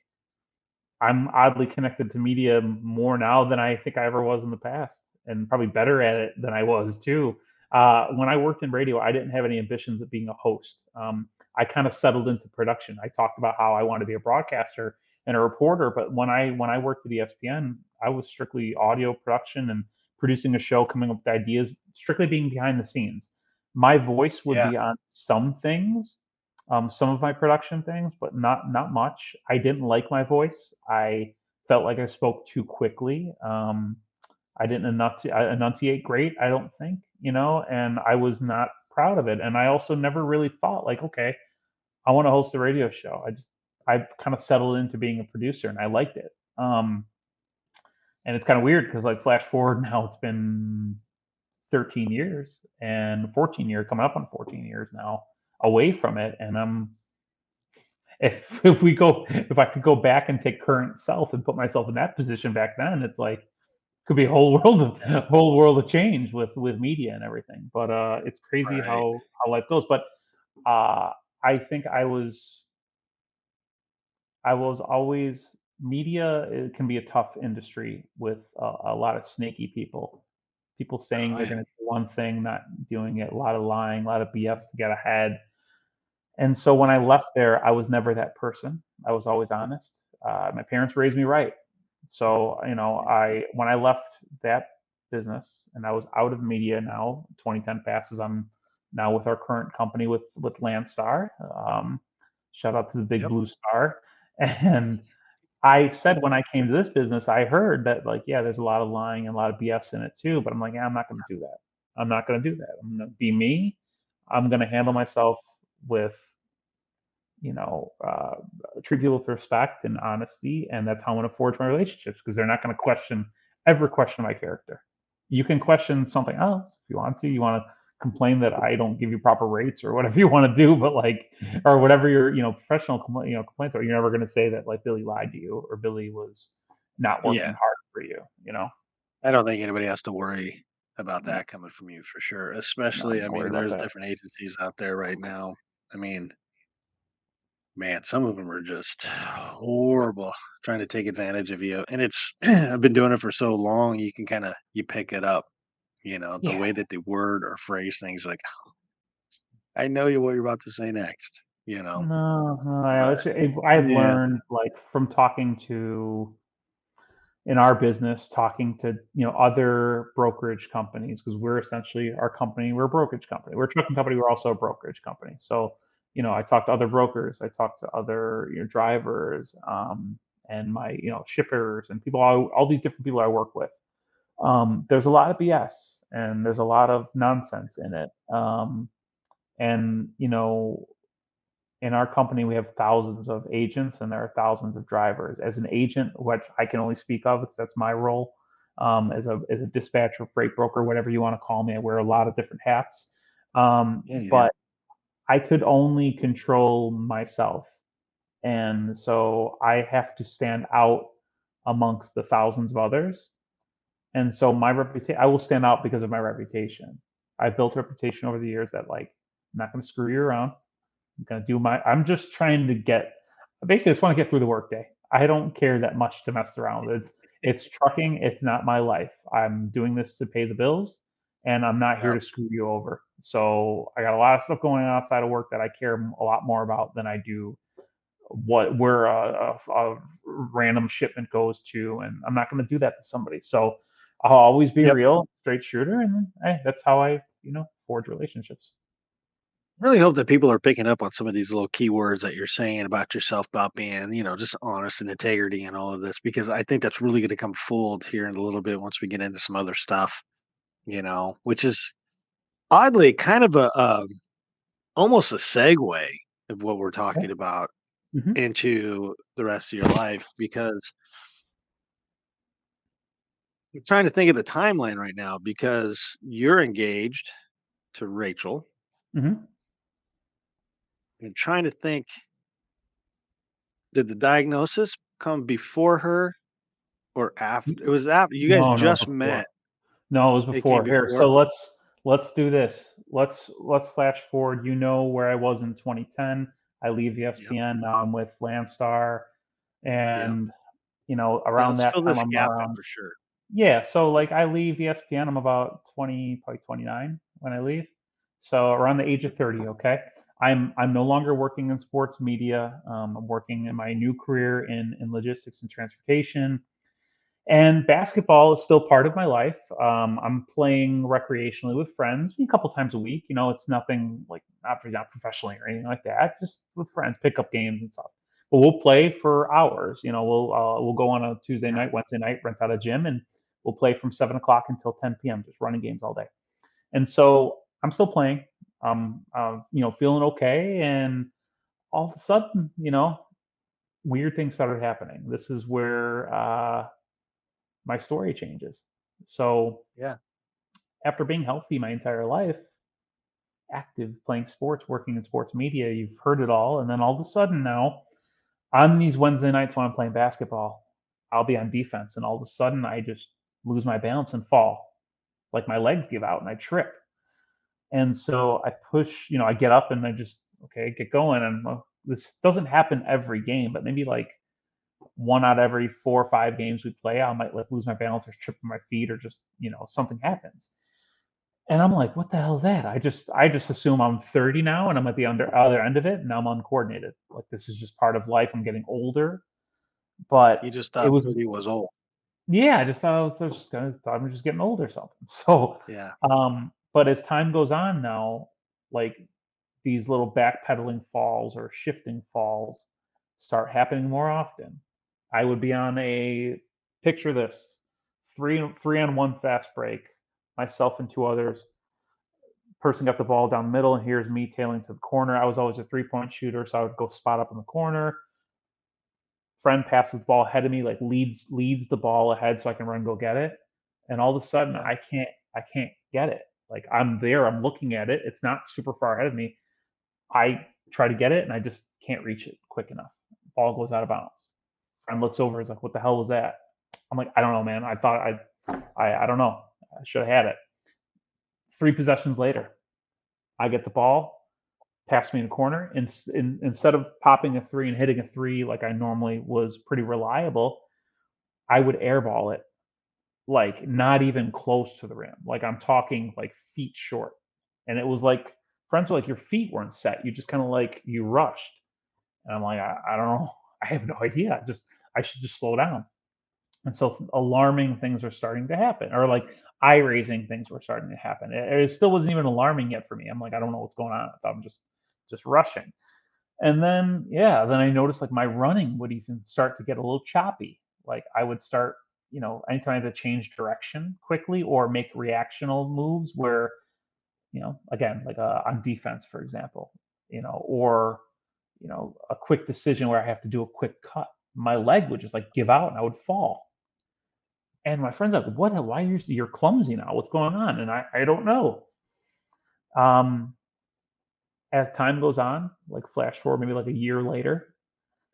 I'm oddly connected to media more now than I think I ever was in the past, and probably better at it than I was too. When I worked in radio, I didn't have any ambitions of being a host. I kind of settled into production. I talked about how I wanted to be a broadcaster and a reporter, but when I worked at ESPN, I was strictly audio production and producing a show, coming up with ideas, strictly being behind the scenes. My voice would
Yeah,
be on some things, some of my production things, but not much. I didn't like my voice. I felt like I spoke too quickly. I didn't enunciate great, I don't think, and I was not proud of it. And I also never really thought like, okay, I want to host a radio show. I kind of settled into being a producer, and I liked it. And it's kind of weird because like flash forward now, it's been 13 years and 14 years, coming up on 14 years now away from it, and if I could go back and take current self and put myself in that position back then, it's like could be a whole world of change with media and everything. But it's crazy
right.
how life goes. But uh, I think I was always media. It can be a tough industry with a lot of snaky people. People saying
Oh
they're
yeah.
going to do one thing, not doing it. A lot of lying, a lot of BS to get ahead. And so when I
Yeah.
left there, I was never that person. I was always honest. My parents raised me right. So, I when I left that business and I was out of media now, 2010 passes, I'm now with our current company with Landstar. Shout out to the big
Yep.
blue star. And I said when I came to this business, I heard that like, yeah, there's a lot of lying and a lot of BS in it too. But I'm like, yeah, I'm not going to do that. I'm not going to do that. I'm going to be me. I'm going to handle myself with treat people with respect and honesty, and that's how I want to forge my relationships because they're not going to ever question my character. You can question something else if you want to. You want to complain that I don't give you proper rates or whatever you want to do, but like, or whatever your professional complaints are. You're never going to say that like Billy lied to you or Billy was not working
Yeah.
hard for you.
I don't think anybody has to worry about
No,
that coming from you for sure.
no, I'm
Especially, I
not
mean,
worried about
there's
that.
different agencies out there right now. I mean, man, some of them are just horrible trying to take advantage of you. And it's I've been doing it for so long, you can you pick it up, the
Yeah,
way that they word or phrase things like, I know you what you're about to say next,
No, no, I
but
was I've
yeah,
learned, like, from talking to in our business, talking to, other brokerage companies, because we're essentially our company, we're a brokerage company. We're a trucking company, we're also a brokerage company. So, I talk to other brokers, I talk to other, drivers, and my, shippers and people, all these different people I work with. There's a lot of BS and there's a lot of nonsense in it. And in our company, we have thousands of agents and there are thousands of drivers. As an agent, which I can only speak of because that's my role, as a dispatcher, freight broker, whatever you want to call me. I wear a lot of different hats,
yeah, you do.
but I could only control myself, and so I have to stand out amongst the thousands of others. And so my reputation, I will stand out because of my reputation. I've built a reputation over the years that, like, I'm not going to screw you around. I'm just trying to get, basically, I just want to get through the workday. I don't care that much to mess around. It's trucking. It's not my life. I'm doing this to pay the bills, and I'm not here
Yeah.
to screw you over. So I got a lot of stuff going on outside of work that I care a lot more about than I do where a random shipment goes to, and I'm not going to do that to somebody. So I'll always be
Yep.
real, straight shooter, and hey, that's how I forge relationships.
Really hope that people are picking up on some of these little keywords that you're saying about yourself, about being, just honest and integrity and all of this, because I think that's really going to come forward here in a little bit once we get into some other stuff, which is oddly kind of almost a segue of what we're
Okay.
talking about
Hmm.
into the rest of your life, because I'm trying to think of the timeline right now because you're engaged to Rachel
Hmm.
and trying to think, did the diagnosis come before her or after? It was after you guys
No, no,
just met.
before. No, it was
It came
before. Here,
before?
so let's do this. Let's flash forward. You know where I was in 2010. I leave
Yep.
ESPN. Now I'm with Landstar,
Yep.
and
Yeah,
around
let's
that
fill
time
this
I'm
gap in
around.
for sure.
Yeah, so, like, I leave ESPN. I'm about 20, probably 29 when I leave. So around the age of 30. Okay, I'm no longer working in sports media. I'm working in my new career in logistics and transportation. And basketball is still part of my life. I'm playing recreationally with friends a couple times a week. It's nothing like not professionally or anything like that. Just with friends, pick up games and stuff. But we'll play for hours. We'll go on a Tuesday
Yeah.
night, Wednesday night, rent out a gym, and we'll play from 7 o'clock until 10 p.m. Just running games all day. And so I'm still playing. Feeling okay, and all of a sudden, weird things started happening. This is where my story changes. So
Yeah.
after being healthy my entire life, active, playing sports, working in sports media, you've heard it all. And then all of a sudden now, on these Wednesday nights when I'm playing basketball, I'll be on defense, and all of a sudden I just lose my balance and fall. Like my legs give out and I trip. And so I push, I get up and I just, okay, get going. And this doesn't happen every game, but maybe like one out of every 4 or 5 games we play, I might like lose my balance or trip on my feet or just, something happens. And I'm like, what the hell is that? I just assume I'm 30 now and I'm at the other end of it and now I'm uncoordinated. Like this is just part of life. I'm getting older. But
You just
it
thought
was,
30 was old.
yeah, I just thought thought I'm just getting old or something. So
Yeah.
but as time goes on now, like these little backpedaling falls or shifting falls start happening more often. I would be on a, picture this, three on one fast break, myself and two others. Person got the ball down the middle, and here's me tailing to the corner. I was always a 3-point shooter, so I would go spot up in the corner. Friend passes the ball ahead of me, like leads the ball ahead so I can run go get it. And all of a sudden
Yeah.
I can't get it. Like I'm there, I'm looking at it. It's not super far ahead of me. I try to get it and I just can't reach it quick enough. Ball goes out of bounds. Friend looks over, is like, "What the hell was that?" I'm like, "I don't know, man. I thought I don't know. I should have had it." 3 possessions later, I get the ball, pass me in the corner. Instead of popping a three and hitting a three like I normally was pretty reliable, I would airball it, like not even close to the rim. Like I'm talking like feet short. And it was like friends were like, your feet weren't set. You just kind of like you rushed. And I'm like, I don't know. I have no idea. I should just slow down. And so alarming things are starting to happen, or like eye raising things were starting to happen. It still wasn't even alarming yet for me. I'm like, I don't know what's going on. I thought I'm just rushing. And then yeah, then I noticed like my running would even start to get a little choppy. Like I would start, anytime I had to change direction quickly or make reactional moves where, again, like on defense, for example, or a quick decision where I have to do a quick cut, my leg would just like give out and I would fall. And my friend's like, "What? Why you're clumsy now? What's going on?" And I don't know. Um, as time goes on, like flash forward maybe like a year later,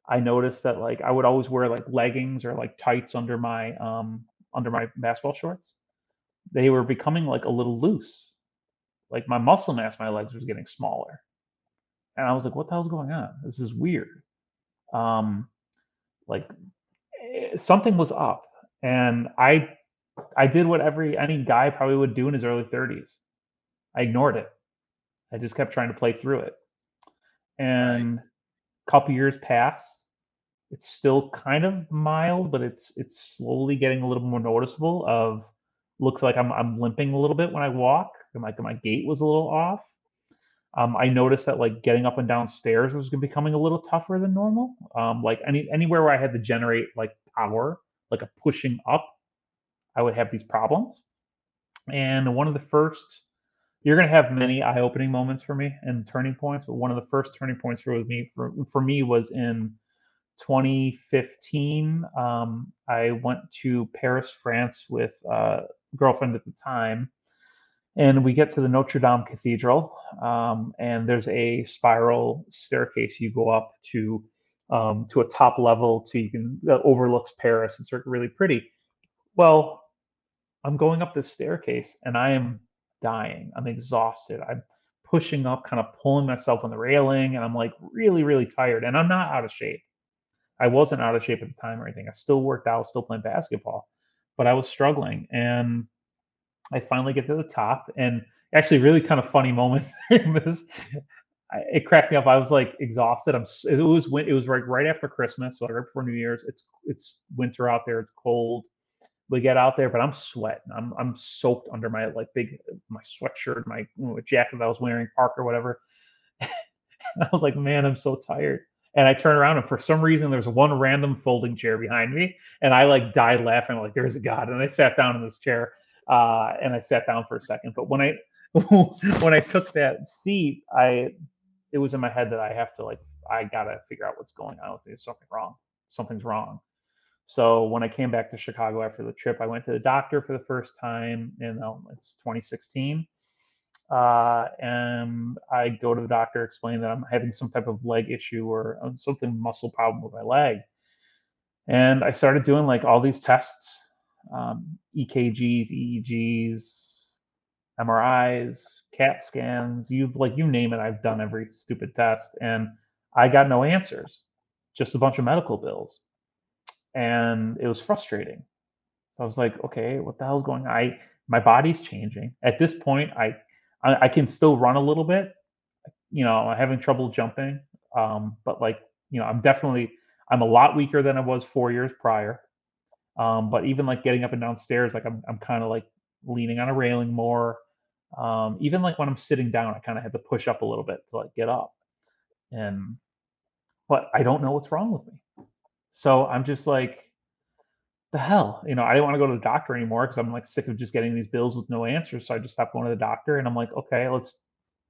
I noticed that like I would always wear like leggings or like tights under my basketball shorts. They were becoming like a little loose. Like my muscle mass, my legs was getting smaller, and I was like, "What the hell's going on? This is weird." Um, like something was up, and I did what any guy probably would do in his early 30s. I ignored it. I just kept trying to play through it.
Right.
And a couple years passed. It's still kind of mild, but it's slowly getting a little more noticeable. Of looks like I'm limping a little bit when I walk. And like my gait was a little off. I noticed that like getting up and down stairs was becoming a little tougher than normal. Like anywhere where I had to generate like power, like a pushing up, I would have these problems. And one of the first you're gonna have many eye-opening moments for me and turning points, but one of the first turning points for me was in 2015. I went to Paris, France, with a girlfriend at the time, and we get to the Notre Dame Cathedral, and there's a spiral staircase you go up to a top level to you can that overlooks Paris. It's really pretty. Well, I'm going up this staircase and I am dying. I'm exhausted. I'm pushing up, kind of pulling myself on the railing, and I'm like really, really tired. And I'm not out of shape. I wasn't out of shape at the time or anything. I still worked out, still playing basketball, but I was struggling. And I finally get to the top, and actually, really kind of funny moment in this. It cracked me up. I was like exhausted. It was right after Christmas, so right before New Year's. It's winter out there. It's cold. We get out there, but I'm sweating. I'm soaked under my like my sweatshirt, my jacket that I was wearing, Parker, whatever. And I was like, man, I'm so tired. And I turn around, and for some reason, there's one random folding chair behind me, and I like died laughing. Like, there's a God, and I sat down in this chair, and I sat down for a second. But when I when I took that seat, it was in my head that I gotta figure out what's going on with me. There's something wrong. Something's wrong. So when I came back to Chicago after the trip, I went to the doctor for the first time in it's 2016, and I go to the doctor, explain that I'm having some type of leg issue or something muscle problem with my leg, and I started doing like all these tests, EKGs, EEGs, MRIs, CAT scans, you name it, I've done every stupid test, and I got no answers, just a bunch of medical bills, and it was frustrating. So I was like, okay, what the hell's going on? My body's changing. At this point, I can still run a little bit. I'm having trouble jumping. But like, I'm a lot weaker than I was 4 years prior. But even like getting up and downstairs, like I'm kind of like leaning on a railing more. Even like when I'm sitting down, I kind of had to push up a little bit to like get up. And but I don't know what's wrong with me. So I'm just like, the hell? I didn't want to go to the doctor anymore because I'm like sick of just getting these bills with no answers. So I just stopped going to the doctor, and I'm like, okay,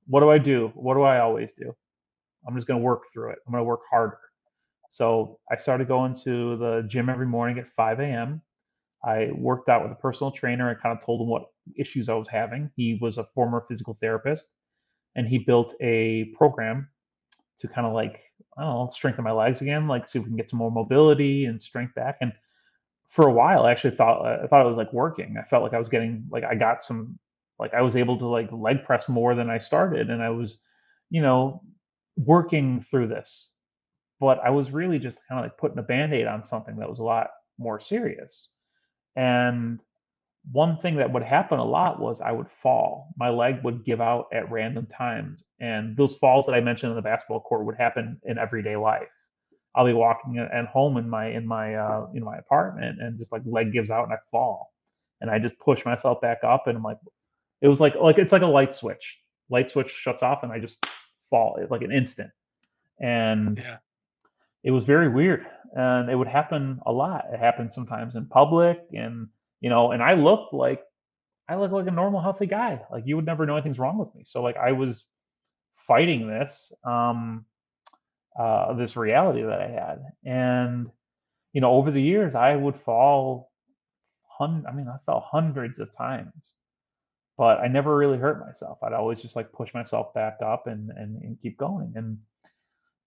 what do I do? What do I always do? I'm just going to work through it. I'm going to work harder. So I started going to the gym every morning at 5 a.m. I worked out with a personal trainer. I kind of told him what issues I was having. He was a former physical therapist, and he built a program to kind of like, I don't know, strengthen my legs again, like see if we can get some more mobility and strength back. And for a while, I actually thought it was like working. I felt like I was getting like I got some like I was able to like leg press more than I started, and I was, you know, working through this. But I was really just kind of like putting a band-aid on something that was a lot more serious. And one thing that would happen a lot was I would fall. My leg would give out at random times, and those falls that I mentioned in the basketball court would happen in everyday life. I'll be walking at home in my apartment, and just like leg gives out and I fall, and I just push myself back up, and I'm like, it was like it's like a light switch. Light switch shuts off, and I just fall like an instant, and
Yeah.
it was very weird. And it would happen a lot. It happened sometimes in public, and and I look like a normal, healthy guy. Like you would never know anything's wrong with me. So like I was fighting this reality that I had, and over the years I would fall. I mean, I fell hundreds of times, but I never really hurt myself. I'd always just like push myself back up and keep going. And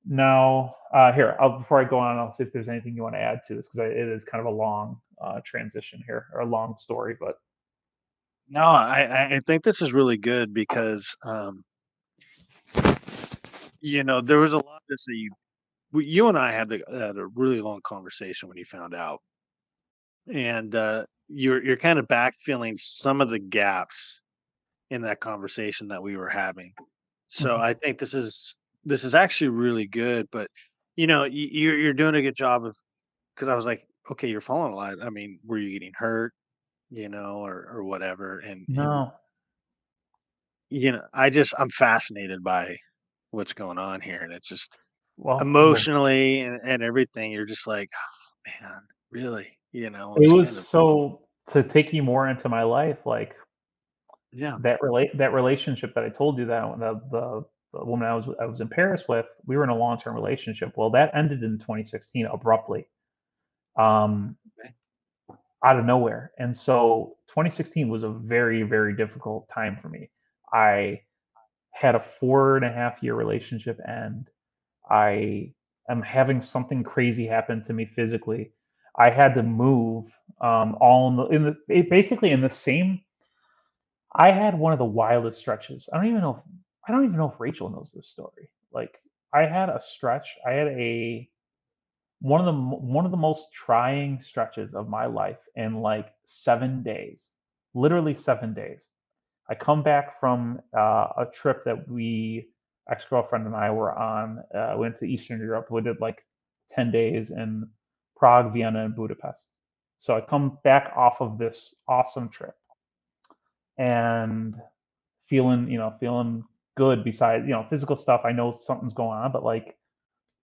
now, here, before I go on, I'll see if there's anything you want to add to this because it is kind of a long transition here or a long story, but
No, I think this is really good because there was a lot of this that you and I had a really long conversation when you found out, and you're kind of backfilling some of the gaps in that conversation that we were having. So
mhm.
I think this is actually really good. But you're doing a good job of, because I was like, okay, you're falling a lot. I mean, were you getting hurt, or whatever? And
No,
I'm fascinated by what's going on here, and it's just
well,
emotionally and everything. You're just like, oh, man, really,
it
it's
was
kind of,
so to take you more into my life, like
yeah.
that relationship that I told you that the woman I was in Paris with, we were in a long-term relationship. Well, that ended in 2016 abruptly, um,
Okay.
out of nowhere. And so 2016 was a very, very difficult time for me. I had a 4.5 year relationship end. I am having something crazy happen to me physically. I had to move, all basically in the same. I had one of the wildest stretches. I don't even know if Rachel knows this story. Like I had a stretch. I had a one of the most trying stretches of my life in like 7 days, literally 7 days. I come back from a trip that ex girlfriend and I were on. Went to Eastern Europe. We did like 10 days in Prague, Vienna, and Budapest. So I come back off of this awesome trip and feeling good. Besides physical stuff, I know something's going on, but like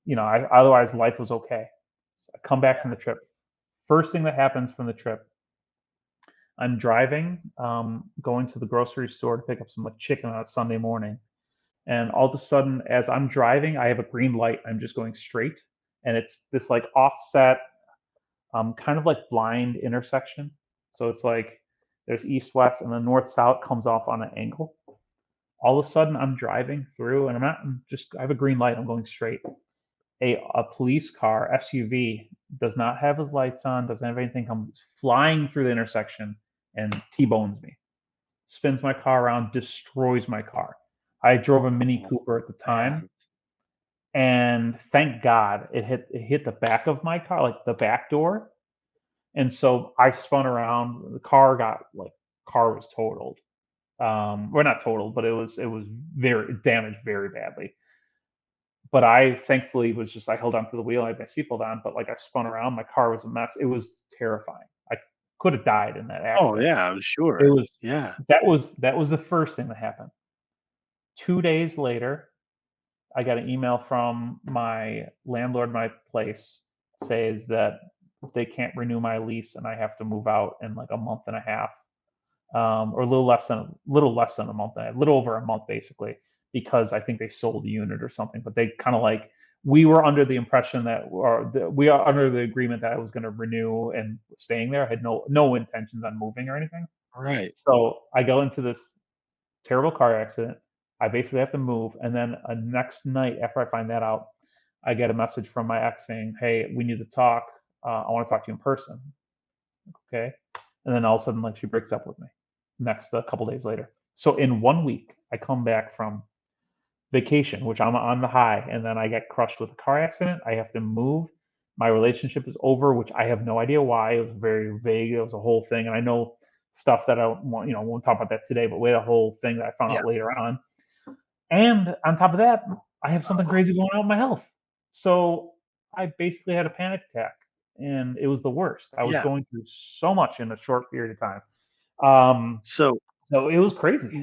otherwise life was okay. So I come back from the trip. First thing that happens from the trip, I'm driving, going to the grocery store to pick up some like chicken on a Sunday morning. And all of a sudden, as I'm driving, I have a green light. I'm just going straight. And it's this like offset, kind of like blind intersection. So it's like there's east, west, and the north, south comes off on an angle. All of a sudden, I'm driving through and I have a green light. I'm going straight. A police car, SUV, does not have his lights on, doesn't have anything, comes flying through the intersection and T-bones me, spins my car around, destroys my car. I drove a Mini
Oh,
Cooper at the time,
man.
and thank God it hit the back of my car, like the back door, and so I spun around. The car was totaled. Well, not totaled, but it was very damaged very badly. But I thankfully was just I held onto the wheel, I had my seatbelt on, but like I spun around, my car was a mess. It was terrifying. I could have died in that
Oh,
accident.
yeah, I'm
It
sure.
was
Yeah.
that was the first thing that happened. 2 days later, I got an email from my landlord, my place, says that they can't renew my lease and I have to move out in like a month and a half, or a little less than a month, a little over a month basically, because I think they sold the unit or something. But they kind of like we were under the impression we are under the agreement that I was going to renew and staying there. I had no intentions on moving or anything.
Right.
So I go into this terrible car accident. I basically have to move, and then next night after I find that out, I get a message from my ex saying, "Hey, we need to talk. I want to talk to you in person." Okay, and then all of a sudden, like she breaks up with me. Next, a couple days later. So in 1 week, I come back from vacation, which I'm on the high, and then I get crushed with a car accident. I have to move. My relationship is over, which I have no idea why. It was very vague. It was a whole thing, and I know stuff that I don't want, won't talk about that today, but we had a whole thing that I found
Yeah.
out later on. And on top of that, I have something crazy going on with my health. So I basically had a panic attack and it was the worst. I was
Yeah.
going through so much in a short period of time. Um,
So
so it was crazy.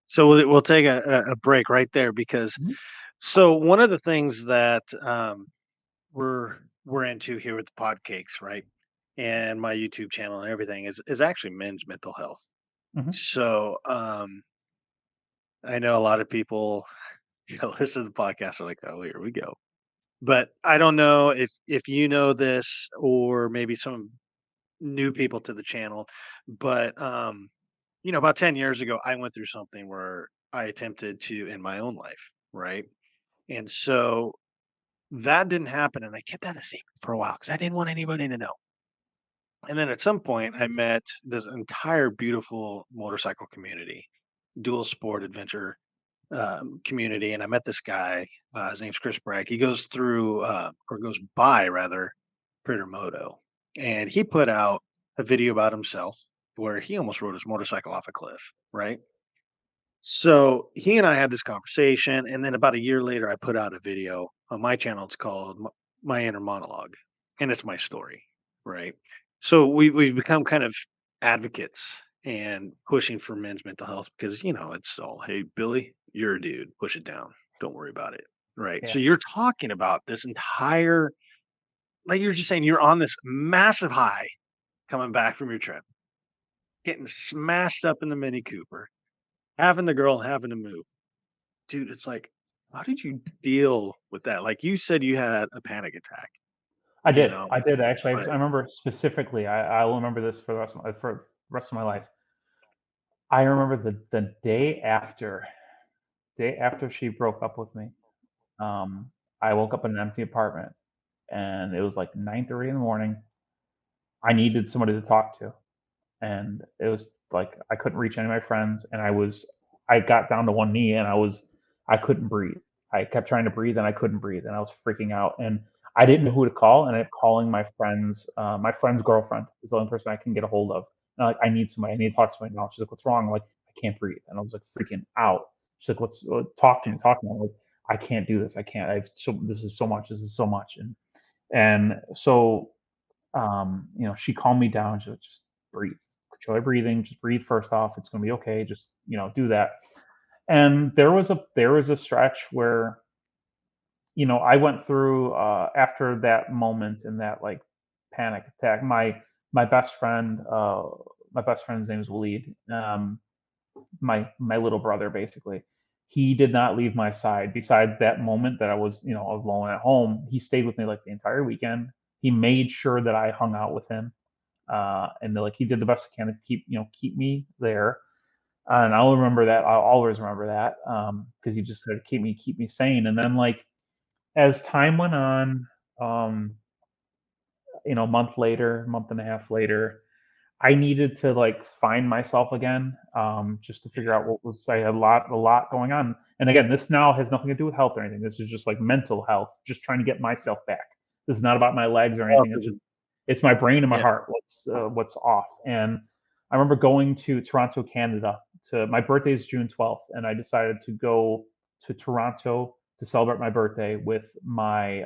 so we'll take a break right there because
Mhm,
so one of the things that we're into here with the PODcakes, right? And my YouTube channel and everything is actually men's mental health.
mhm.
So I know a lot of people listen to the podcast are like, oh, here we go. But I don't know if you know this or maybe some new people to the channel, but about 10 years ago, I went through something where I attempted to end my own life, right? And so that didn't happen, and I kept that a secret for a while because I didn't want anybody to know. And then at some point, I met this entire beautiful motorcycle community, dual sport adventure community, and I met this guy. His name's Chris Bragg. He goes through, or goes by rather, Moto, and he put out a video about himself where he almost rode his motorcycle off a cliff, right? So he and I had this conversation, and then about a year later, I put out a video on my channel. It's called My Inner Monologue, and it's my story, right? So we've become kind of advocates and pushing for men's mental health because it's all, hey Billy, you're a dude, push it down, don't worry about it, right?
Yeah,
So you're talking about this entire, like you're just saying, you're on this massive high coming back from your trip, getting smashed up in the Mini Cooper, having the girl having to move. Dude, it's like, how did you deal with that? Like, you said you had a panic attack,
I
you
did.
know,
I did actually.
but
I remember specifically. I will remember this for the rest of my life. I remember the day after she broke up with me. Um, I woke up in an empty apartment, and it was like 9:30 in the morning. I needed somebody to talk to, and it was like I couldn't reach any of my friends, and I got down to one knee, and I couldn't breathe. I kept trying to breathe, and I couldn't breathe, and I was freaking out, and I didn't know who to call, and I ended up calling my friends. My friend's girlfriend is the only person I can get a hold of. And I'm like, I need somebody. I need to talk to somebody now. She's like, what's wrong? I'm like, I can't breathe, and I was like freaking out. She's like, talk to me, talk to me. I'm like, I can't do this. I can't. This is so much. This is so much, and so she calmed me down. She was just breathe, control your breathing, just breathe first off. It's gonna be okay. Just do that. And there was a stretch where I went through after that moment and that like panic attack. My best friend, my best friend's name is Waleed. My little brother basically. He did not leave my side. Besides that moment that I was alone at home, he stayed with me like the entire weekend. He made sure that I hung out with him and like he did the best he can to keep me there. And I'll remember that. I'll always remember that because he just had to keep me sane. And then like as time went on, um, a month later, month and a half later, I needed to like find myself again, just to figure out what was. I had a lot going on. And again, this now has nothing to do with health or anything. This is just like mental health, just trying to get myself back. This is not about my legs or
oh,
anything. It's my brain and my
yeah,
heart. What's off? And I remember going to Toronto, Canada. To my birthday is June 12th, and I decided to go to Toronto to celebrate my birthday with my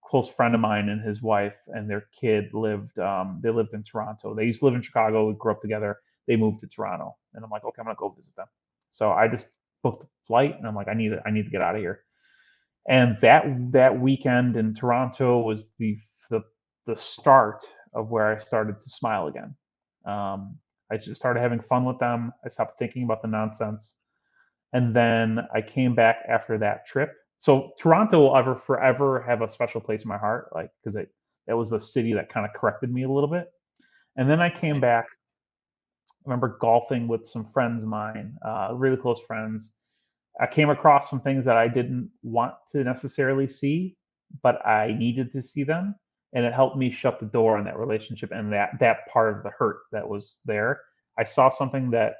close friend of mine and his wife and their kid lived in Toronto. They used to live in Chicago. We grew up together. They moved to Toronto, and I'm like, okay, I'm gonna go visit them. So I just booked a flight, and I'm like, I need to get out of here. And that weekend in Toronto was the the start of where I started to smile again. I just started having fun with them. I stopped thinking about the nonsense. And then I came back after that trip. So Toronto will ever forever have a special place in my heart, like because that was the city that kind of corrected me a little bit. And then I came
right.
back. I remember golfing with some friends of mine, really close friends. I came across some things that I didn't want to necessarily see, but I needed to see them, and it helped me shut the door on that relationship and that part of the hurt that was there. I saw something that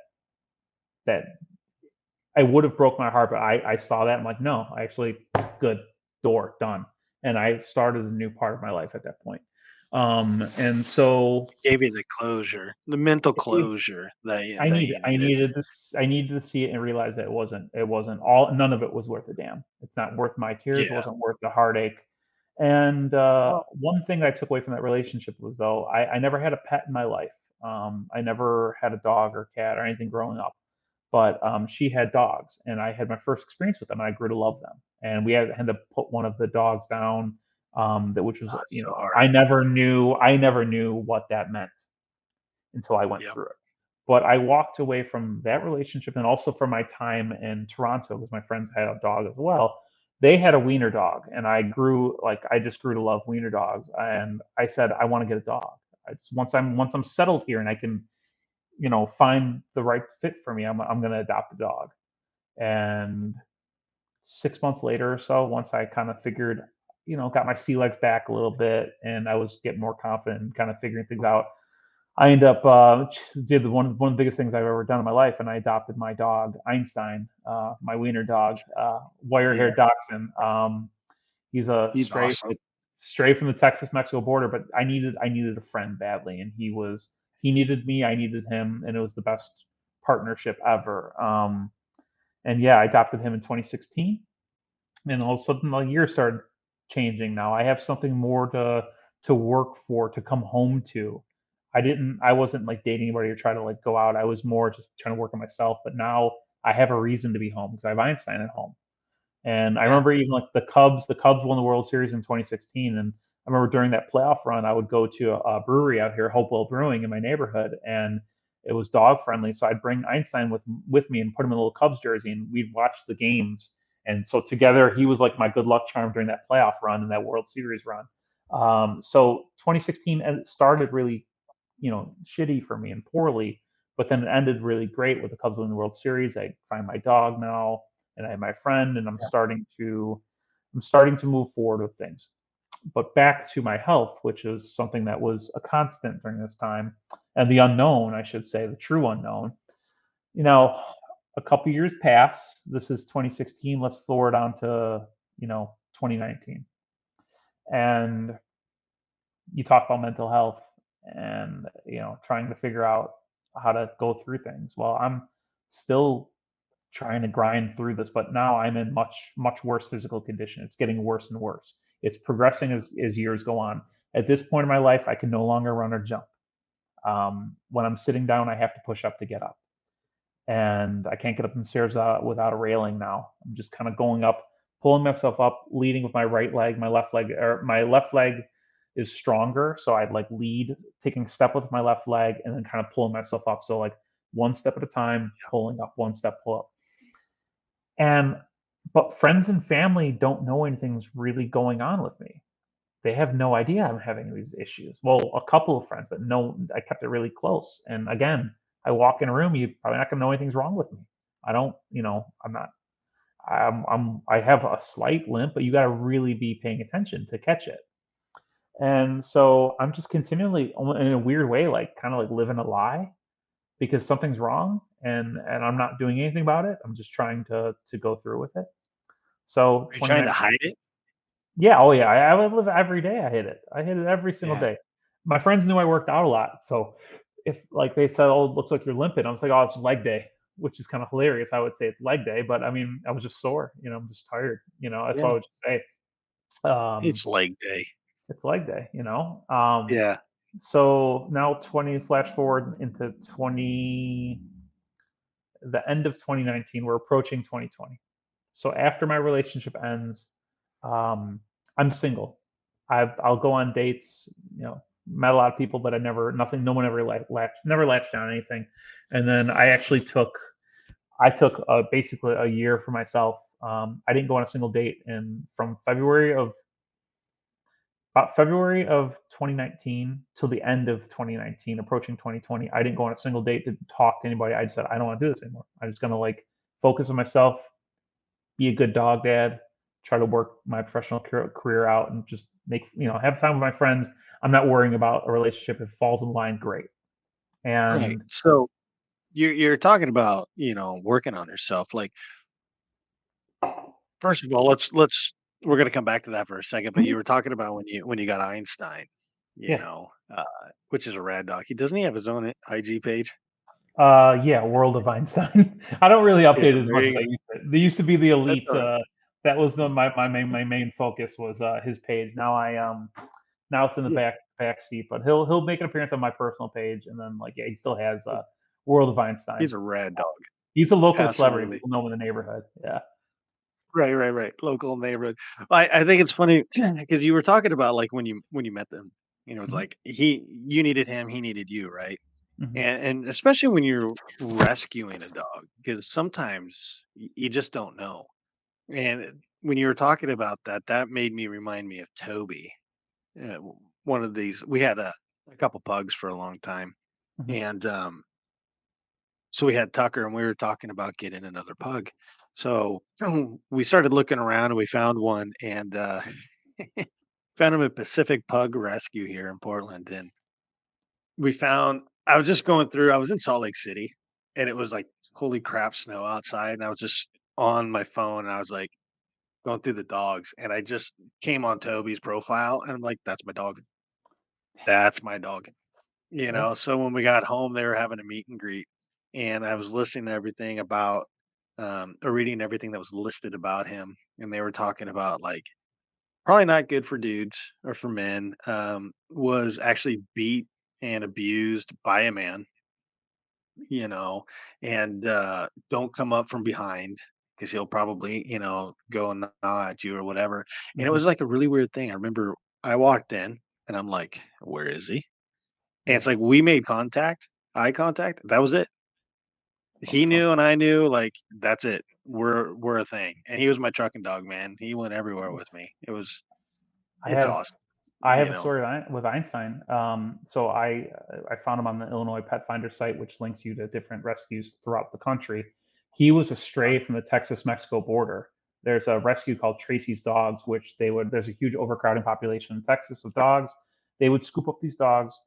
I would have broke my heart, but I saw that. I'm like, no, I actually good door done, and I started a new part of my life at that point. And so
Gave you the closure, the mental
it,
closure that you
I
needed.
needed this. I needed to see it and realize that it wasn't all. None of it was worth a damn. It's not worth my tears.
Yeah.
Wasn't worth the heartache. And
Well,
one thing I took away from that relationship was though I never had a pet in my life. I never had a dog or cat or anything growing up. But she had dogs, and I had my first experience with them, and I grew to love them. And had to put one of the dogs down, that which was,
oh, it's so hard.
I never knew what that meant until I went
Yep.
through it. But I walked away from that relationship and also from my time in Toronto because my friends had a dog as well. They had a wiener dog, and I just grew to love wiener dogs. And I said, I want to get a dog. Once I'm settled here and I can, find the right fit for me, I'm going to adopt a dog. And 6 months later or so, once I kind of figured, got my sea legs back a little bit, and I was getting more confident and kind of figuring things out, I ended up did one of the biggest things I've ever done in my life, and I adopted my dog Einstein, my wiener dog,
Yeah.
wire-haired dachshund. He's a
He's awesome.
stray from the Texas Mexico border, but I needed a friend badly, and he needed me, I needed him, and it was the best partnership ever. And yeah, I adopted him in 2016, and all of a sudden the year started changing. Now I have something more to work for, to come home to. I wasn't like dating anybody or trying to like go out. I was more just trying to work on myself. But now I have a reason to be home because I have Einstein at home. And I
Yeah.
remember even like the Cubs won the World Series in 2016, and I remember during that playoff run, I would go to a brewery out here, Hopewell Brewing, in my neighborhood, and it was dog friendly. So I'd bring Einstein with me and put him in a little Cubs jersey, and we'd watch the games. And so together, he was like my good luck charm during that playoff run and that World Series run. So 2016 started really, shitty for me and poorly, but then it ended really great with the Cubs winning the World Series. I find my dog now, and I have my friend, and I'm starting to move forward with things. But back to my health, which is something that was a constant during this time, and the unknown, I should say, the true unknown. You know, a couple years pass. This is 2016. Let's forward on to 2019, and you talk about mental health and trying to figure out how to go through things. Well, I'm still trying to grind through this, but now I'm in much, much worse physical condition. It's getting worse and worse. It's progressing as years go on. At this point in my life, I can no longer run or jump. When I'm sitting down, I have to push up to get up, and I can't get up the stairs without a railing now. I'm just kind of going up, pulling myself up, leading with my right leg. My left leg is stronger, so I'd like lead, taking a step with my left leg, and then kind of pulling myself up. So like one step at a time, pulling up, one step, pull up. And but friends and family don't know anything's really going on with me. They have no idea I'm having these issues. Well, a couple of friends, but no, I kept it really close. And again, I walk in a room, you probably not gonna know anything's wrong with me. I don't, I'm not. I have a slight limp, but you got to really be paying attention to catch it. And so I'm just continually, in a weird way, like kind of like living a lie because something's wrong, and I'm not doing anything about it. I'm just trying to go through with it. So
Are you trying to
2019.
hide it?
Yeah, oh yeah, I would live every day. I hit it. I hit it every single
Yeah.
day. My friends knew I worked out a lot, so if like they said, "Oh, it looks like you're limping," I was like, "Oh, it's leg day," which is kind of hilarious. I would say it's leg day, but I mean, I was just sore. I'm just tired. That's what
Yeah.
I would just say. Um,
It's leg day.
it's leg day.
Yeah.
So now 20 flash forward into the end of 2019. We're approaching 2020. So after my relationship ends, um, I'm single. I'll go on dates. Met a lot of people, but I never nothing. No one ever never latched on anything. And then I took basically a year for myself. I didn't go on a single date, and from February of 2019 till the end of 2019, approaching 2020, I didn't go on a single date, didn't talk to anybody. I just said I don't want to do this anymore. I'm just gonna like focus on myself, be a good dog dad, try to work my professional career out, and just have time with my friends. I'm not worrying about a relationship. If it falls in line, great.
Right.
And
So you're talking about, working on yourself. Like, first of all, let's we're gonna come back to that for a second, but you were talking about when you got Einstein.
Yeah.
which is a rad dog. Doesn't he have his own IG page?
Yeah, World of Einstein. I don't really
Yeah,
update it as
there
much as
you
I
go.
used to. They used to be the
That's
elite.
all right.
That was my main focus was his page. Now it's in the
Yeah,
back seat, but he'll make an appearance on my personal page, and then like yeah, he still has World of Einstein.
he's a rad dog.
He's a local celebrity.
Absolutely.
People know him in the neighborhood. Yeah.
Right, right, right. Local neighborhood. I think it's funny because you were talking about like when you met them, it's
Mhm,
like you needed him, he needed you, right?
mhm,
And especially when you're rescuing a dog, because sometimes you just don't know. And when you were talking about that, that made me remind me of Toby. One of these, we had a couple pugs for a long time,
mhm.
and so we had Tucker, and we were talking about getting another pug. So we started looking around, and we found one, and found him at Pacific Pug Rescue here in Portland. And we found, I was just going through, I was in Salt Lake City, and it was like, holy crap, snow outside. And I was just on my phone, and I was like going through the dogs, and I just came on Toby's profile, and I'm like, that's my dog. That's my dog.
Yeah.
So when we got home, they were having a meet and greet, and I was listening to everything about, or reading everything that was listed about him, and they were talking about like probably not good for dudes or for men. Was actually beat and abused by a man, you know, and don't come up from behind because he'll probably, go and gnaw at you or whatever. And it
Mhm.
was like a really weird thing. I remember I walked in and I'm like, where is he? And
Yeah.
it's like we made contact, eye contact. That was it. He
Awesome.
knew and I knew, like, that's it. We're a thing. And he was my trucking dog, man. He went everywhere with
Nice.
me.
I
It's
have
awesome,
I have
you
a
know.
story with Einstein. So I found him on the Illinois Pet Finder site, which links you to different rescues throughout the country. He was a
Uh,
stray from the Texas-Mexico border. There's a rescue called Tracy's Dogs, which they would. There's a huge overcrowding population in Texas of dogs. They would scoop up these dogs,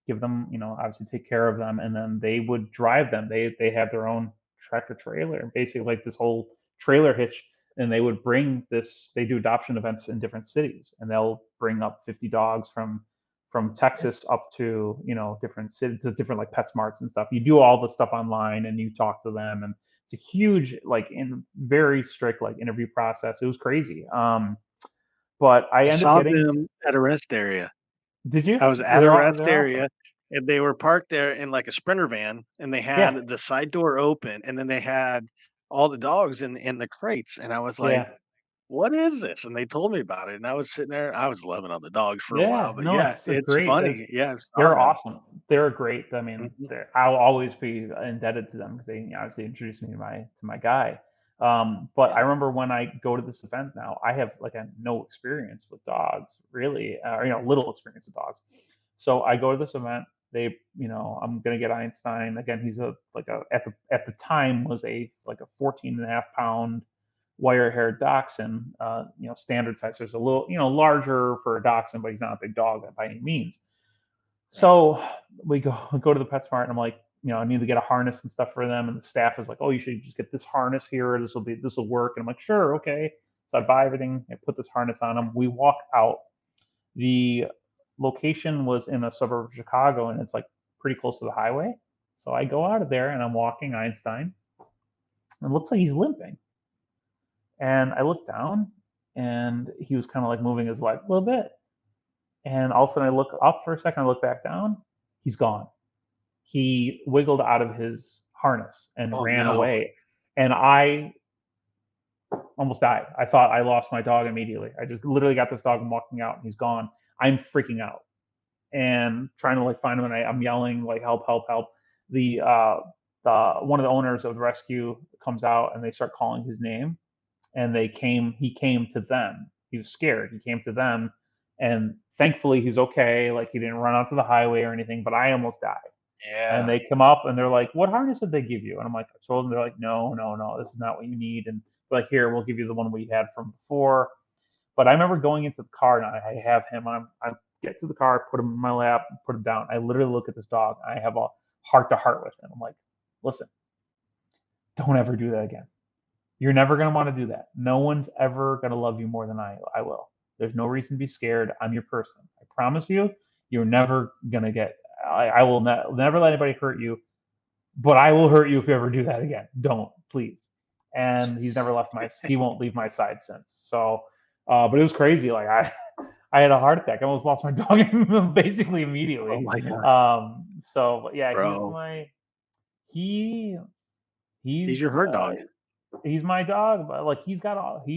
give them, obviously take care of them, and then they would drive them. They have their own tractor trailer, basically like this whole trailer hitch, and they would bring this. They do adoption events in different cities, and they'll bring up 50 dogs from Texas up to different cities, to different like PetSmarts and stuff. You do all the stuff online, and you talk to them, and it's a huge like in very strict like interview process. It was crazy. But I
I
ended up
saw
getting.
them at a rest area.
Did you?
I was at a
They're
rest
they're awesome.
area, and they were parked there in, like, a Sprinter van, and they
Yeah,
had the side door open, and then they had all the dogs in the crates, and I was like,
yeah.
"What is this?" And they told me about it, and I was sitting there, I was loving on the dogs for a while,
Yeah,
but
no,
yeah,
it's a
it's
great.
funny. Yeah, I saw
They're
them.
awesome. They're great. I mean,
Mhm.
I'll always be indebted to them because they obviously introduced me to my guy. But I
Yeah.
remember when I go to this event now, I have like a no experience with dogs, really, or little experience with dogs. So I go to this event. I'm gonna get Einstein again. He's a like a at the time was a like a 14.5 pound wire haired dachshund, standard size. There's a little, larger for a dachshund, but he's not a big dog by any means.
Right.
So we go to the PetSmart, and I'm like, I need to get a harness and stuff for them. And the staff is like, oh, you should just get this harness here. This will work. And I'm like, sure, okay. So I buy everything. I put this harness on them. We walk out. The location was in a suburb of Chicago, and it's like pretty close to the highway. So I go out of there, and I'm walking Einstein, and it looks like he's limping. And I look down, and he was kind of like moving his leg a little bit. And all of a sudden, I look up for a second. I look back down. He's gone. He wiggled out of his harness and
Oh,
ran
no.
away. And I almost died. I thought I lost my dog immediately. I just literally got this dog and walking out, and he's gone. I'm freaking out and trying to like find him, and I'm yelling like help, help, help. The one of the owners of the rescue comes out, and they start calling his name, and he came to them. He was scared. He came to them, and thankfully he's okay. Like he didn't run onto the highway or anything, but I almost died. And
Yeah.
they come up, and they're like, "What harness did they give you?" And I'm like, "I told them." They're like, "No, no, no, this is not what you need." And they're like, "Here, we'll give you the one we had from before." But I remember going into the car, and I have him. I get to the car, put him in my lap, put him down. I literally look at this dog. I have a heart to heart with him. I'm like, "Listen, don't ever do that again. You're never going to want to do that. No one's ever going to love you more than I will. There's no reason to be scared. I'm your person. I promise you, You're never gonna get. I will never let anybody hurt you, but I will hurt you if you ever do that again. Don't, please. And he won't leave my side since. So, but it was crazy. Like I had a heart attack. I almost lost my dog basically
Oh
immediately.
my god,
So but yeah,
bro.
he
He's your
he's
herd dog.
he's my dog. But like he's got all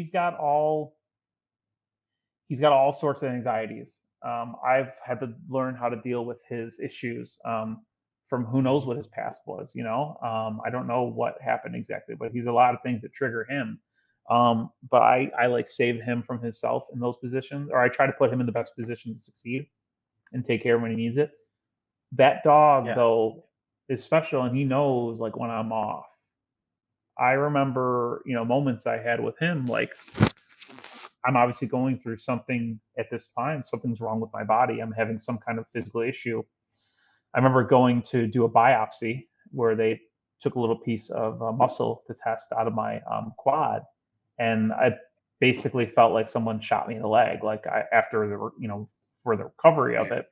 sorts of anxieties. I've had to learn how to deal with his issues from who knows what his past was. I don't know what happened exactly, but he's a lot of things that trigger him. But I like save him from himself in those positions, or I try to put him in the best position to succeed and take care of him when he needs it. That dog
Yeah.
though is special, and he knows like when I'm off. I remember, moments I had with him, like I'm obviously going through something at this time. Something's wrong with my body. I'm having some kind of physical issue. I remember going to do a biopsy where they took a little piece of muscle to test out of my quad, and I basically felt like someone shot me in the leg, like after for the recovery of
Man.
it.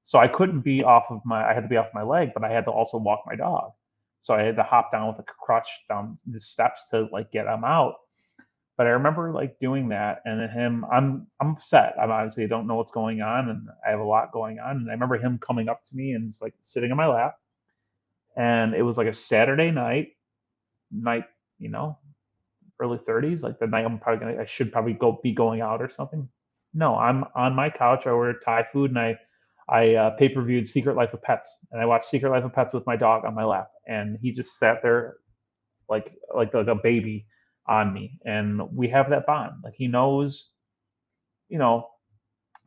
So I couldn't be off of my. I had to be off my leg, but I had to also walk my dog. So I had to hop down with a crutch down the steps to like get him out. But I remember like doing that, and then I'm upset. I'm obviously don't know what's going on, and I have a lot going on. And I remember him coming up to me and just like sitting in my lap, and it was like a Saturday night, you know, early 30s, like the night I should probably be going out or something. No, I'm on my couch. I ordered Thai food, and I pay-per-viewed Secret Life of Pets, and I watched Secret Life of Pets with my dog on my lap, and he just sat there like a baby on me, and we have that bond. Like he knows, you know,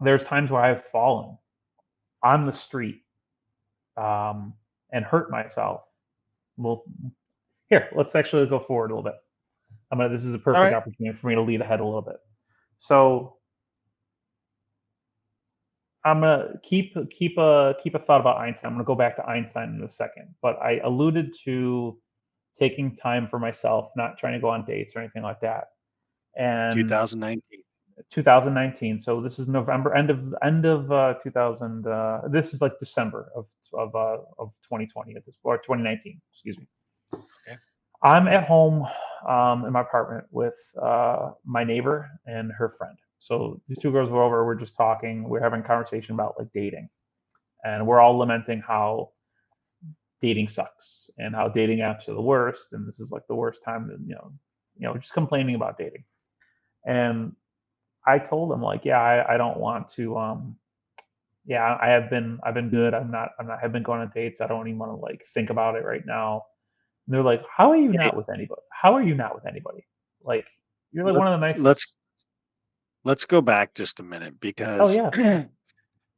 there's times where I've fallen on the street and hurt myself. Well, here, let's actually go forward a little bit. This is a
All
perfect
right.
opportunity for me to lead ahead a little bit. So I'm gonna keep a thought about Einstein. I'm gonna go back to Einstein in a second, but I alluded to taking time for myself, not trying to go on dates or anything like that. And
2019.
2019. So this is November, end of 2000. This is like December of 2020 at this, or 2019. Excuse me.
Okay.
I'm at home in my apartment with my neighbor and her friend. So these two girls were over. We're just talking. We're having a conversation about like dating, and we're all lamenting how dating sucks and how dating apps are the worst. And this is like the worst time to just complaining about dating. And I told them like, yeah, I don't want to. Yeah, I've been good. Have been going on dates. I don't even want to like think about it right now. And they're like, how are you
Hey,
not with anybody? How are you not with anybody? Like, you're like
let,
one of the
let's
nicest.
let's go back just a minute
Oh
because
yeah.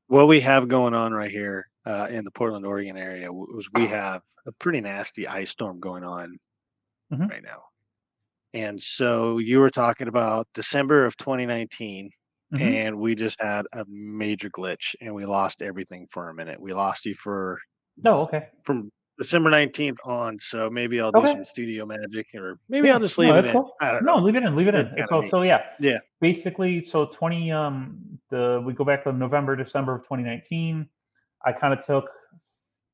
what we have going on right here in the Portland, Oregon area was we have a pretty nasty ice storm going on
Hmm.
right now. And so you were talking about December of 2019,
Hmm.
and we just had a major glitch and we lost everything for a minute. We lost you for
Oh, okay.
from December 19th on. So maybe I'll do
Okay.
some studio magic or maybe I'll
Yeah.
just
No,
leave it
that's
in.
cool.
I don't
No,
know.
leave it in. Leave it in.
It's kind
It's
of
all
neat.
so yeah.
Yeah.
Basically, so we go back to November, December of 2019. I kind of took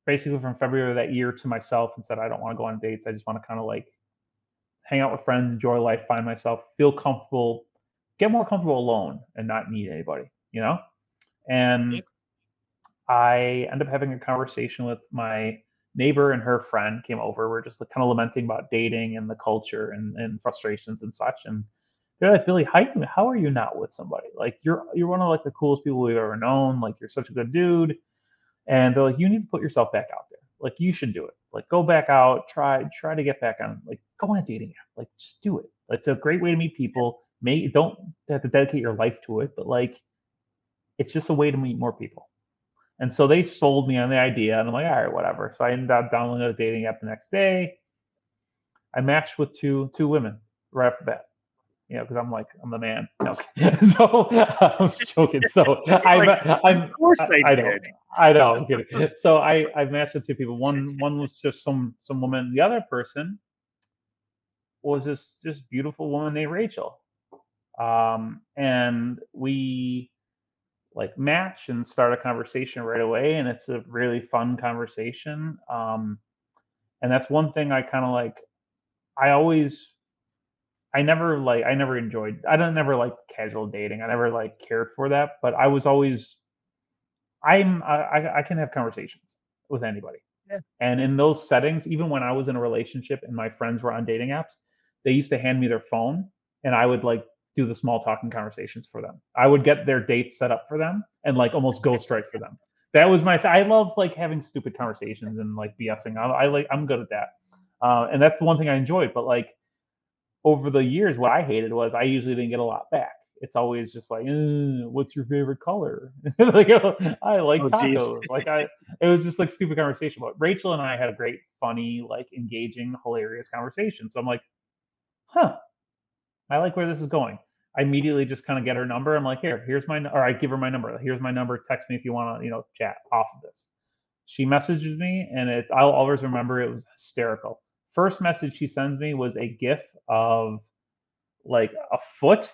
basically from February of that year to myself and said I don't want to go on dates. I just want to kind of like hang out with friends, enjoy life, find myself, feel comfortable, get more comfortable alone, and not need anybody. And
Yep.
I end up having a conversation with my neighbor, and her friend came over. We're just like, kind of lamenting about dating and the culture and frustrations and such. And they're like, Billy, how are you not with somebody? Like you're one of like the coolest people we've ever known. Like you're such a good dude. And they're like, you need to put yourself back out there. Like you should do it. Like go back out, try to get back on. Like go on a dating app. Like just do it. It's a great way to meet people. Don't have to dedicate your life to it, but like it's just a way to meet more people. And so they sold me on the idea, and I'm like, all right, whatever. So I ended up downloading a dating app the next day. I matched with two women right off the bat, because I'm the man. No, so I'm joking. So
You're like, of course
I know,
did.
I know. I'm kidding. So I matched with two people. One was just some woman. The other person was this just beautiful woman named Rachel. And we like match and start a conversation right away, and it's a really fun conversation. And that's one thing I kind of like. I always I never enjoyed I don't never like casual dating. I never like cared for that, but I was always I can have conversations with anybody.
Yeah.
And in those settings, even when I was in a relationship and my friends were on dating apps, they used to hand me their phone and I would like do the small talking conversations for them. I would get their dates set up for them and like almost ghost right for them. That was I love like having stupid conversations and like BSing. I'm good at that. And that's the one thing I enjoyed. But like over the years, what I hated was I usually didn't get a lot back. It's always just like, "What's your favorite color?" Like, "Oh, I like
Oh, geez.
tacos." It was just like stupid conversation. But Rachel and I had a great, funny, like engaging, hilarious conversation. So I'm like, huh, I like where this is going. I immediately just kind of get her number. I'm like, here's my, or I give her my number. Here's my number. Text me if you want to, chat off of this. She messages me, and I'll always remember it was hysterical. First message she sends me was a GIF of like a foot,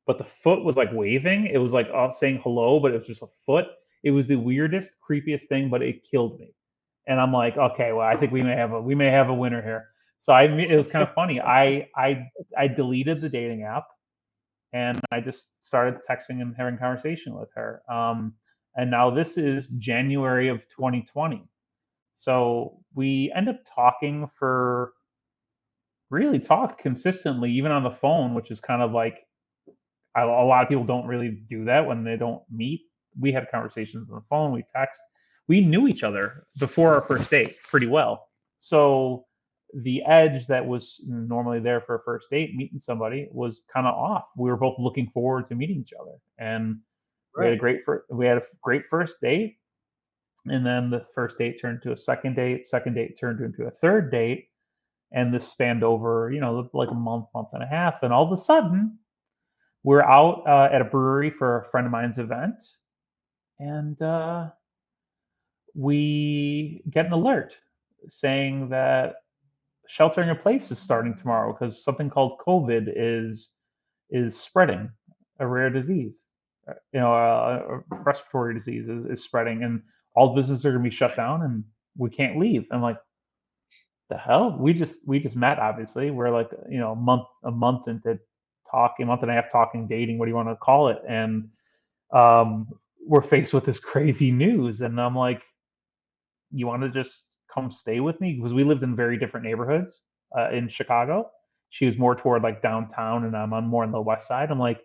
but the foot was like waving. It was like saying hello, but it was just a foot. It was the weirdest, creepiest thing, but it killed me. And I'm like, okay, well, I think we may have a winner here. So it was kind of funny. I deleted the dating app and I just started texting and having conversation with her. And now this is January of 2020. So we end up talking for really talked consistently, even on the phone, which is kind of like a lot of people don't really do that when they don't meet. We had conversations on the phone, we text. We knew each other before our first date pretty well. So the edge that was normally there for a first date, meeting somebody, was kind of off. We were both looking forward to meeting each other, and
Right.
we had a great first date, and then the first date turned to a second date turned into a third date, and this spanned over like a month and a half, and all of a sudden we're out at a brewery for a friend of mine's event, and we get an alert saying that sheltering in place is starting tomorrow because something called COVID is spreading, a rare disease, a respiratory disease is spreading, and all businesses are going to be shut down, and we can't leave. I'm like, the hell? We just met. Obviously, we're like a month into talking, a month and a half talking, dating. What do you want to call it? And um, we're faced with this crazy news, and I'm like, you want to just come stay with me because we lived in very different neighborhoods in Chicago. She was more toward like downtown, and I'm on more on the west side. I'm like,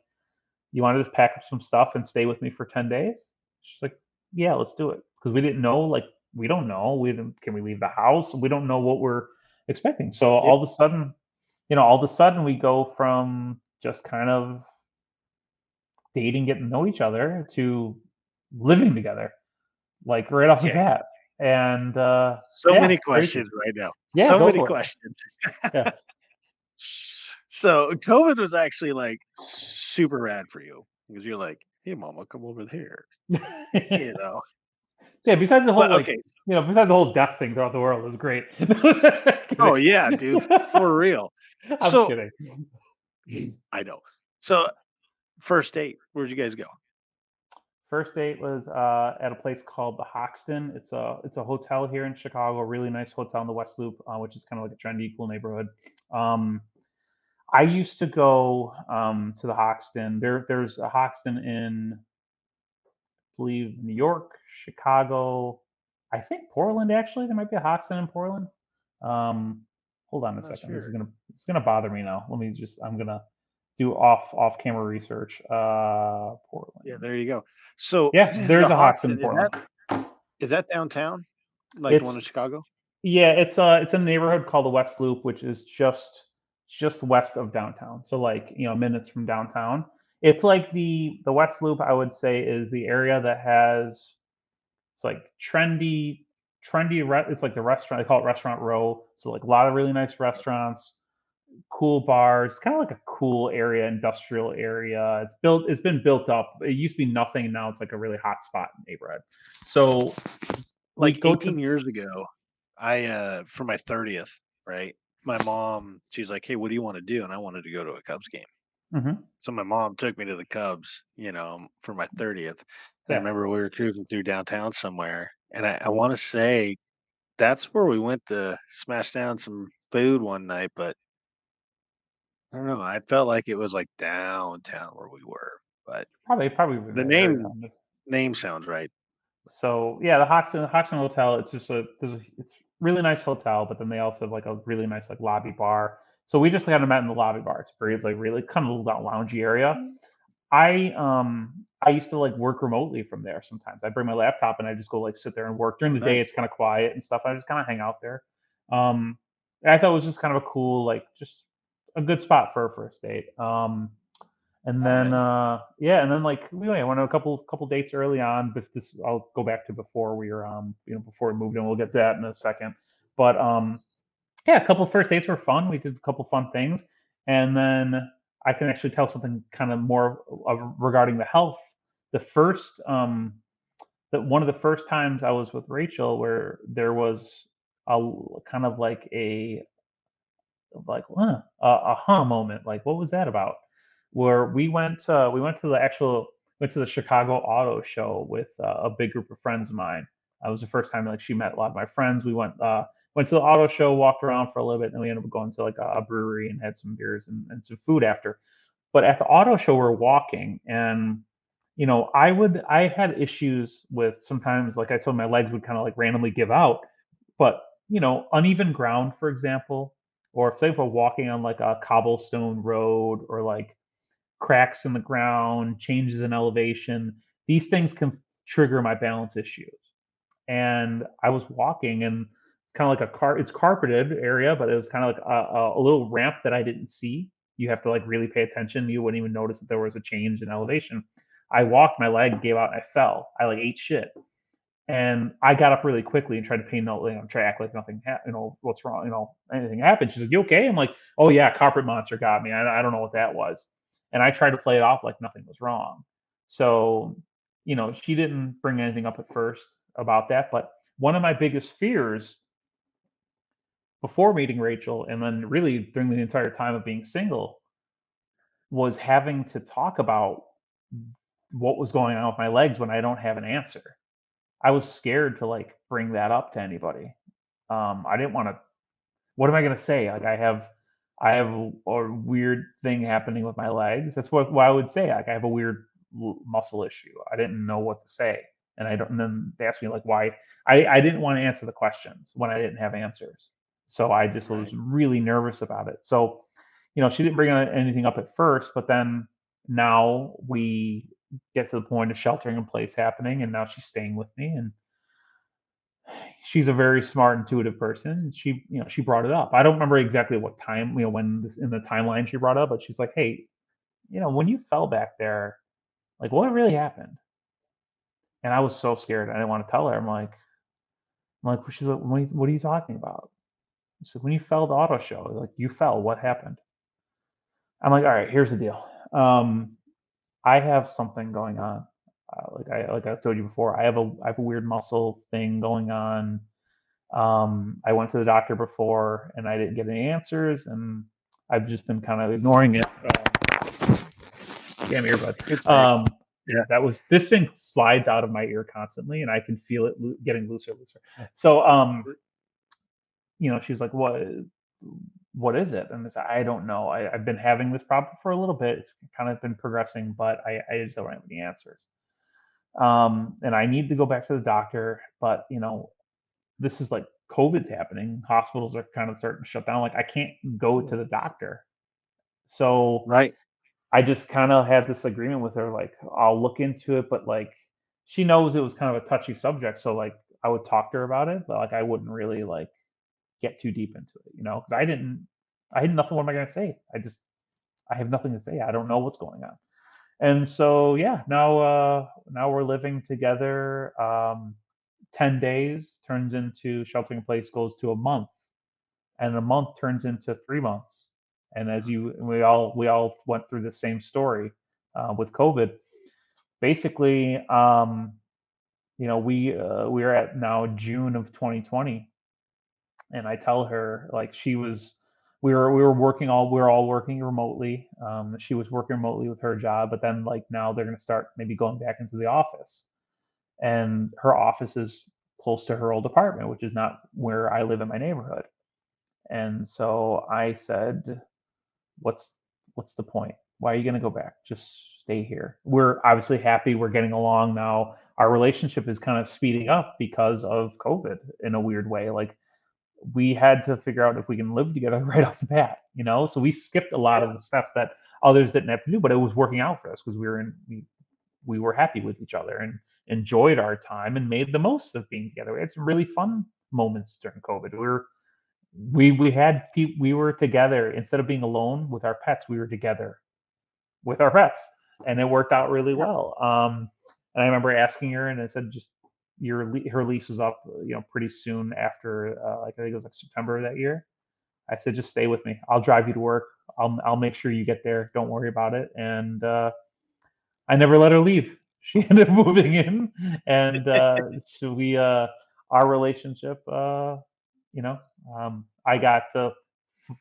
you want to just pack up some stuff and stay with me for 10 days? She's like, yeah, let's do it because we didn't know. Like, we don't know. We didn't. Can we leave the house? We don't know what we're expecting. So
Yeah.
all of a sudden, we go from just kind of dating, getting to know each other to living together, like right off the
Okay.
bat. And
So
yeah,
many
it's crazy.
questions right now.
Yeah,
So
go
many
for it.
questions.
Yeah.
So COVID was actually like super rad for you because you're like, hey, mama, come over here. You know.
Yeah, besides the whole
But
like,
okay.
besides the whole death thing throughout the world, it was great.
Oh
Kidding.
yeah, dude, for real.
I'm
So
kidding.
I know. So first date, where'd you guys go?
First date was at a place called the Hoxton. It's a hotel here in Chicago, a really nice hotel in the West Loop, which is kind of like a trendy, cool neighborhood. Um, I used to go to the Hoxton. There's a Hoxton in, I believe, New York, Chicago. I think Portland actually. There might be a Hoxton in Portland. Um, hold on a
I'm not
second. This is
sure.
gonna bother me now. I'm gonna do off camera research.
Yeah,
Portland.
there you go. So
Yeah,
the
there's a Hoxton in
Hoxton, is
Portland.
that downtown? Like the one in
It's
Chicago?
Yeah, it's a neighborhood called the West Loop, which is just west of downtown. So like, minutes from downtown. It's like the West Loop, I would say, is the area that has it's like it's like the restaurant, they call it Restaurant Row. So like a lot of really nice restaurants, cool bars, kind of like a cool area, industrial area. It's been built up. It used to be nothing, now it's like a really hot spot neighborhood. So we
Like
go to
18 years ago, for my 30th, right? My mom, she's like, "Hey, what do you want to do?" And I wanted to go to a Cubs game.
Mhm.
So my mom took me to the Cubs, for my 30th. And I
Yeah.
remember we were cruising through downtown somewhere, and I want to say that's where we went to smash down some food one night, but I don't know. I felt like it was like downtown where we were, but
Probably in
the
that area.
name sounds right.
So yeah, the Hoxton Hotel. It's just it's really nice hotel, but then they also have like a really nice like lobby bar. So we just kind of met in the lobby bar. It's pretty like really kind of a little loungy area. I used to like work remotely from there sometimes. I bring my laptop and I just go like sit there and work. During
Oh,
the day
nice.
it's kind of quiet and stuff. I just kind of hang out there. Um I thought it was just kind of a cool, like just a good spot for a first date. And
Oh,
then
man.
yeah, and then like I went on a couple dates early on, but this I'll go back to before we were before we moved in. We'll get to that in a second. But yeah, a couple first dates were fun. We did a couple fun things, and then I can actually tell something kind of more regarding the health. The first, that one of the first times I was with Rachel, where there was kind of like a moment. Like, what was that about? Where we went to the Chicago Auto Show with a big group of friends of mine. It was the first time like she met a lot of my friends. We went to the auto show, walked around for a little bit, and then we ended up going to like a brewery and had some beers and some food after. But at the auto show, we're walking, and I had issues with sometimes, like I told, my legs would kind of like randomly give out. But uneven ground, for example, or if say if we're walking on like a cobblestone road, or like cracks in the ground, changes in elevation, these things can trigger my balance issues. And I was walking, and it's kind of like it's carpeted area, but it was kind of like a little ramp that I didn't see. You have to like really pay attention. You wouldn't even notice that there was a change in elevation. I walked, my leg gave out, and I fell. I like ate shit. And I got up really quickly and tried to pay no, try to act like nothing, what's wrong, anything happened. She's like, "You okay?" I'm like, "Oh yeah, carpet monster got me. I don't know what that was." And I tried to play it off like nothing was wrong. So, she didn't bring anything up at first about that. But one of my biggest fears before meeting Rachel, and then really during the entire time of being single, was having to talk about what was going on with my legs when I don't have an answer. I was scared to like bring that up to anybody. I didn't want to. What am I going to say? Like I have a weird thing happening with my legs. That's what I would say. Like I have a weird muscle issue. I didn't know what to say, and I don't. And then they asked me like why. I didn't want to answer the questions when I didn't have answers. So I just was
Right.
really nervous about it. So, she didn't bring anything up at first, but then now we get to the point of sheltering in place happening, and now she's staying with me, and she's a very smart, intuitive person. She brought it up. I don't remember exactly what time, when this in the timeline she brought up, but she's like, "Hey, when you fell back there, like what really happened?" And I was so scared. I didn't want to tell her. She's like, what are you talking about? She said, when you fell the auto show, like you fell, what happened? I'm like, all right, here's the deal. I have something going on. Like I told you before, I have a weird muscle thing going on. I went to the doctor before and I didn't get any answers, and I've just been kind of ignoring it. Damn earbud.
It's all right.
Yeah, this thing slides out of my ear constantly, and I can feel it getting looser, looser. So, she's like, What is it?" And I don't know. I've been having this problem for a little bit. It's kind of been progressing, but I just don't have any answers. And I need to go back to the doctor, but this is like COVID's happening. Hospitals are kind of starting to shut down. Like I can't go to the doctor. So
Right.
I just kind of had this agreement with her, like I'll look into it, but like she knows it was kind of a touchy subject. So like I would talk to her about it, but like I wouldn't really like get too deep into it, because I had nothing. What am I going to say? I have nothing to say. I don't know what's going on. And so yeah, now we're living together. 10 days turns into sheltering in place, goes to a month, and a month turns into 3 months. And we all went through the same story with COVID. Basically, we are at now June of 2020, and I tell her like she was we were all working remotely. She was working remotely with her job, but then like now they're going to start maybe going back into the office, and her office is close to her old apartment, which is not where I live in my neighborhood. And so I said, what's what's the point? Why are you going to go back? Just stay here. We're obviously happy. We're getting along now. Our relationship is kind of speeding up because of COVID in a weird way. Like we had to figure out if we can live together right off the bat, you know? So we skipped a lot of the steps that others didn't have to do, but it was working out for us because we were happy with each other and enjoyed our time and made the most of being together. We had some really fun moments during COVID. We were together instead of being alone with our pets. We were together with our pets, and it worked out really
Yeah.
well. And I remember asking her, and I said, just her lease was up, pretty soon after, like I think it was like September of that year. I said, just stay with me. I'll drive you to work. I'll make sure you get there. Don't worry about it. And I never let her leave. She ended up moving in, and so our relationship, you know, I got to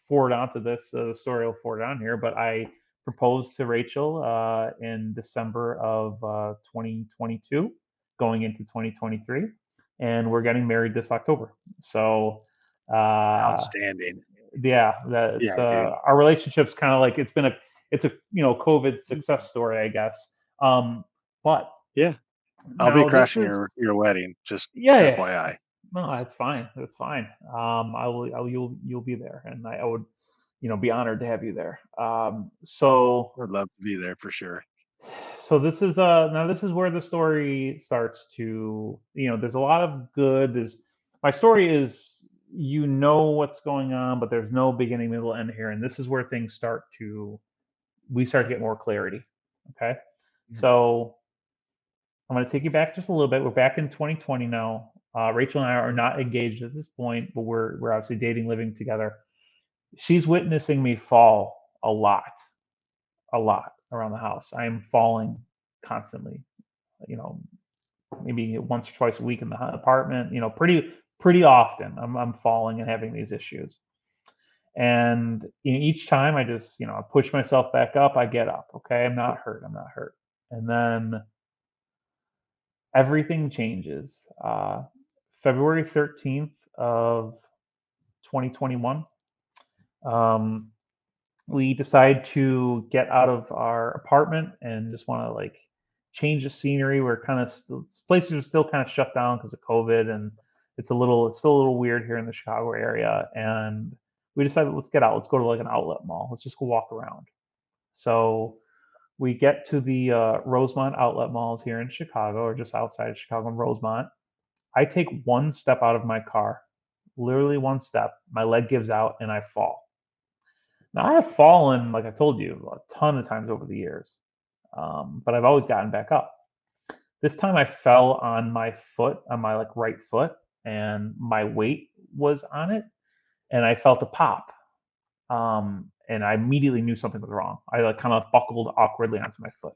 forward onto this. The story will forward on here, but I proposed to Rachel in December of 2022, going into 2023, and we're getting married this October. So, uh,
Outstanding.
yeah, that's
Yeah, dude.
our relationship's kind of like it's a COVID success story, I guess. Um, but
Yeah. I'll be
now this
crashing
is
your wedding, just
yeah, yeah.
FYI.
No, that's fine. That's fine. You'll be there, and I would, be honored to have you there.
I'd love to be there for sure.
So this is where the story starts to, there's a lot of good. My story is, what's going on, but there's no beginning, middle, end here, and this is where we start to get more clarity. Okay,
Mhm.
so I'm going to take you back just a little bit. We're back in 2020 now. Rachel and I are not engaged at this point, but we're obviously dating, living together. She's witnessing me fall a lot around the house. I am falling constantly. You know, maybe once or twice a week in the apartment. Pretty often. I'm falling and having these issues. And each time I just I push myself back up. I get up. Okay, I'm not hurt. I'm not hurt. And then everything changes. February 13th of 2021, um, we decide to get out of our apartment and just want to like change the scenery. We're kind of places are still kind of shut down because of COVID, and it's still a little weird here in the Chicago area. And we decided, let's get out. Let's go to like an outlet mall. Let's just go walk around. So we get to the Rosemont outlet malls here in Chicago, or just outside of Chicago in Rosemont. I take one step out of my car, literally one step. My leg gives out and I fall. Now, I have fallen, like I told you, a ton of times over the years, but I've always gotten back up. This time I fell on my foot, on my like right foot, and my weight was on it, and I felt a pop. And I immediately knew something was wrong. I like kind of buckled awkwardly onto my foot.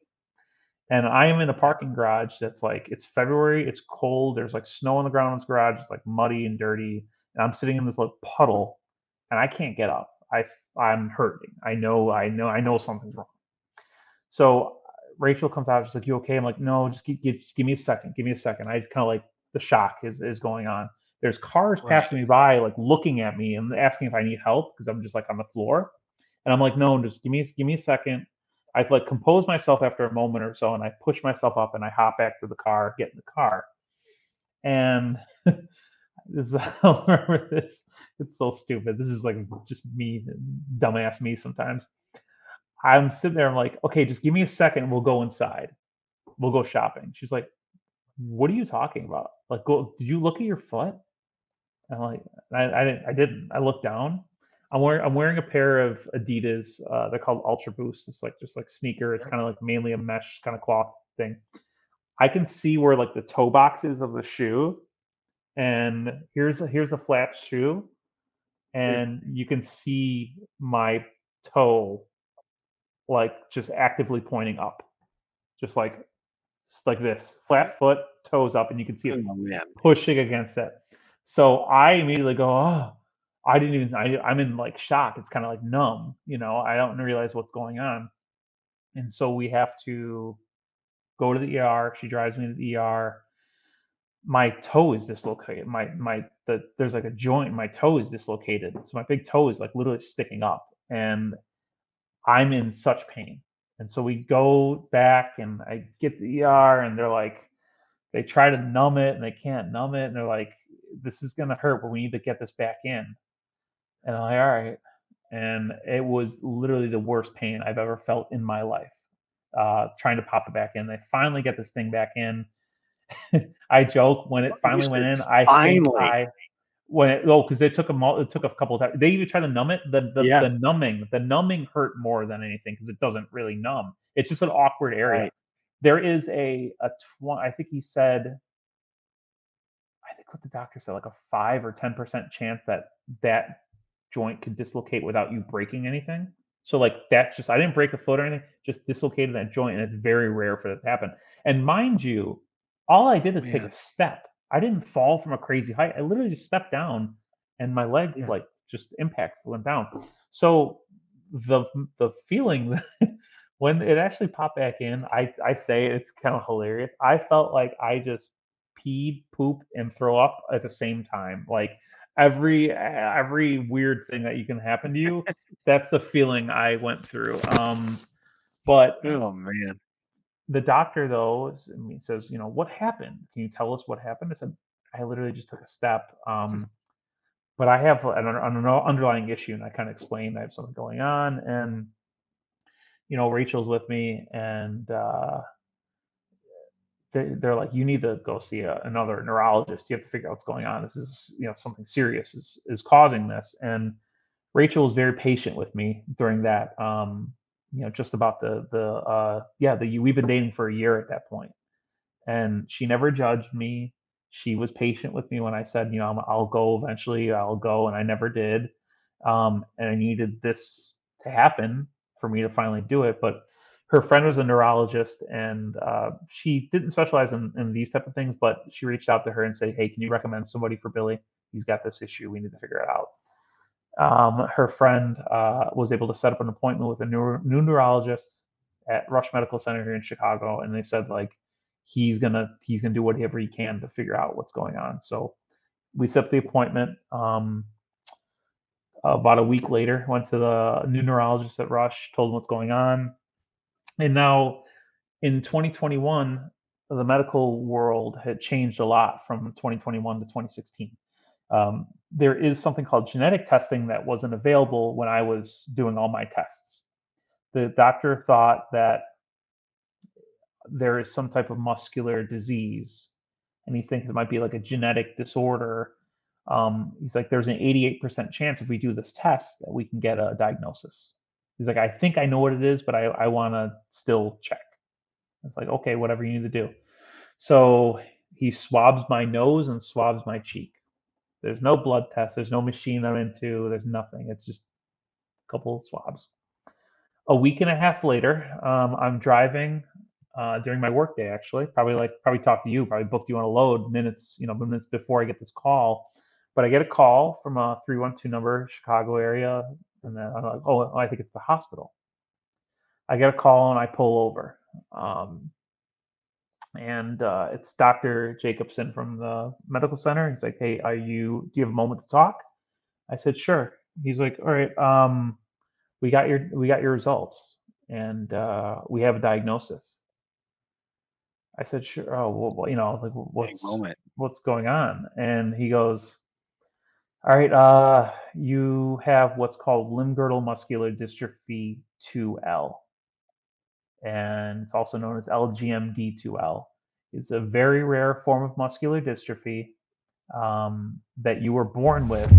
And I am in a
Yeah.
parking garage that's like, it's February, it's cold, there's like snow on the ground in this garage, it's like muddy and dirty. And I'm sitting in this like puddle and I can't get up. I'm hurting. I know something's wrong. So Rachel comes out, she's like, "You okay?" I'm like, "No, just give me a second. Give me a second." I kind of like the shock is going on. There's cars
Right.
passing me by, like looking at me and asking if I need help because I'm just like on the floor. And I'm like, "No, just give me a second." I like compose myself after a moment or so, and I push myself up and I hop back to the car, get in the car, and this I remember this. It's so stupid. This is like just me, dumbass me sometimes. I'm sitting there. I'm like, okay, just give me a second. We'll go inside. We'll go shopping. She's like, what are you talking about? Like, go. Did you look at your foot? And I'm like, I didn't. I didn't. I looked down. I'm wearing a pair of Adidas. They're called Ultra Boost. It's like just like sneaker. It's
Yeah.
kind of like mainly a mesh kind of cloth thing. I can see where like the toe box is of the shoe, and here's a flat shoe,
Oof.
and you can see my toe like just actively pointing up, just like this, flat foot, toes up, and you can see it
Oh man.
pushing against it. So I immediately go, oh, I'm in like shock. It's kind of like numb, I don't realize what's going on. And so we have to go to the ER. She drives me to the ER. My toe is dislocated. There's like a joint. My toe is dislocated. So my big toe is like literally sticking up, and I'm in such pain. And so we go back, and I get the ER, and they try to numb it, and they can't numb it, and they're like, "This is gonna hurt, but we need to get this back in." And I'm like, "All right." And it was literally the worst pain I've ever felt in my life. Trying to pop it back in. They finally get this thing back in. I joke when it
You
finally went
said
in. I think
finally.
I when it, oh, because it took a couple of times. They even tried to numb it.
Yeah.
The numbing hurt more than anything because it doesn't really numb. It's just an awkward area.
Right.
There is I think he said, I think what the doctor said, like a 5 or 10% chance that joint could dislocate without you breaking anything. So like that's just, I didn't break a foot or anything, just dislocated that joint, and it's very rare for that to happen. And mind you, all I did is take
Man.
a step. I didn't fall from a crazy height. I literally just stepped down, and my leg
Yeah.
like just impact went down. So the feeling when it actually popped back in, I say it's kind of hilarious. I felt like I just peed, pooped, and throw up at the same time. Like every weird thing that you can happen to you, that's the feeling I went through. But
Oh man.
the doctor though says, what happened? Can you tell us what happened? I said, I literally just took a step. But I have an underlying issue, and I kind of explained I have something going on, and Rachel's with me, and they're like, you need to go see another neurologist. You have to figure out what's going on. This is, something serious is causing this. And Rachel was very patient with me during that. Just about we've been dating for a year at that point, and she never judged me. She was patient with me when I said, I'll go eventually. I'll go, and I never did. And I needed this to happen for me to finally do it. But her friend was a neurologist, and she didn't specialize in these type of things, but she reached out to her and said, hey, can you recommend somebody for Billy? He's got this issue. We need to figure it out. Her friend was able to set up an appointment with a new neurologist at Rush Medical Center here in Chicago, and they said like he's gonna do whatever he can to figure out what's going on. So we set up the appointment. About a week later, went to the new neurologist at Rush, told him what's going on, and now in 2021, the medical world had changed a lot from 2021 to 2016. There is something called genetic testing that wasn't available when I was doing all my tests. The doctor thought that there is some type of muscular disease, and he thinks it might be like a genetic disorder. He's like, there's an 88% chance if we do this test that we can get a diagnosis. He's like, I think I know what it is, but I want to still check. It's like, okay, whatever you need to do. So he swabs my nose and swabs my cheek. There's no blood test. There's no machine I'm into. There's nothing. It's just a couple of swabs. A week and a half later, I'm driving during my workday. Actually, probably talked to you. Probably booked you on a load minutes before I get this call. But I get a call from a 312 number, Chicago area, and then I'm like, oh, I think it's the hospital. I get a call and I pull over. And it's Dr. Jacobson from the medical center. He's like, hey, do you have a moment to talk? I said, sure. He's like, all right, we got your results, and we have a diagnosis. I said, sure. Oh, well, I was like, what's going on? And he goes, all right, you have what's called Limb Girdle Muscular Dystrophy 2L, and it's also known as LGMD2L. It's a very rare form of muscular dystrophy that you were born with.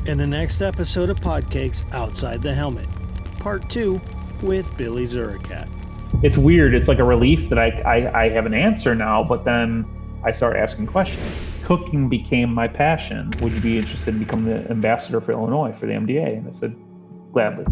In the next episode of PODcakes Outside the Helmet, Part 2 with Billy Zureikat.
It's weird. It's like a relief that I have an answer now, but then I start asking questions. Cooking became my passion. Would you be interested in becoming the ambassador for Illinois for the MDA? And I said, gladly.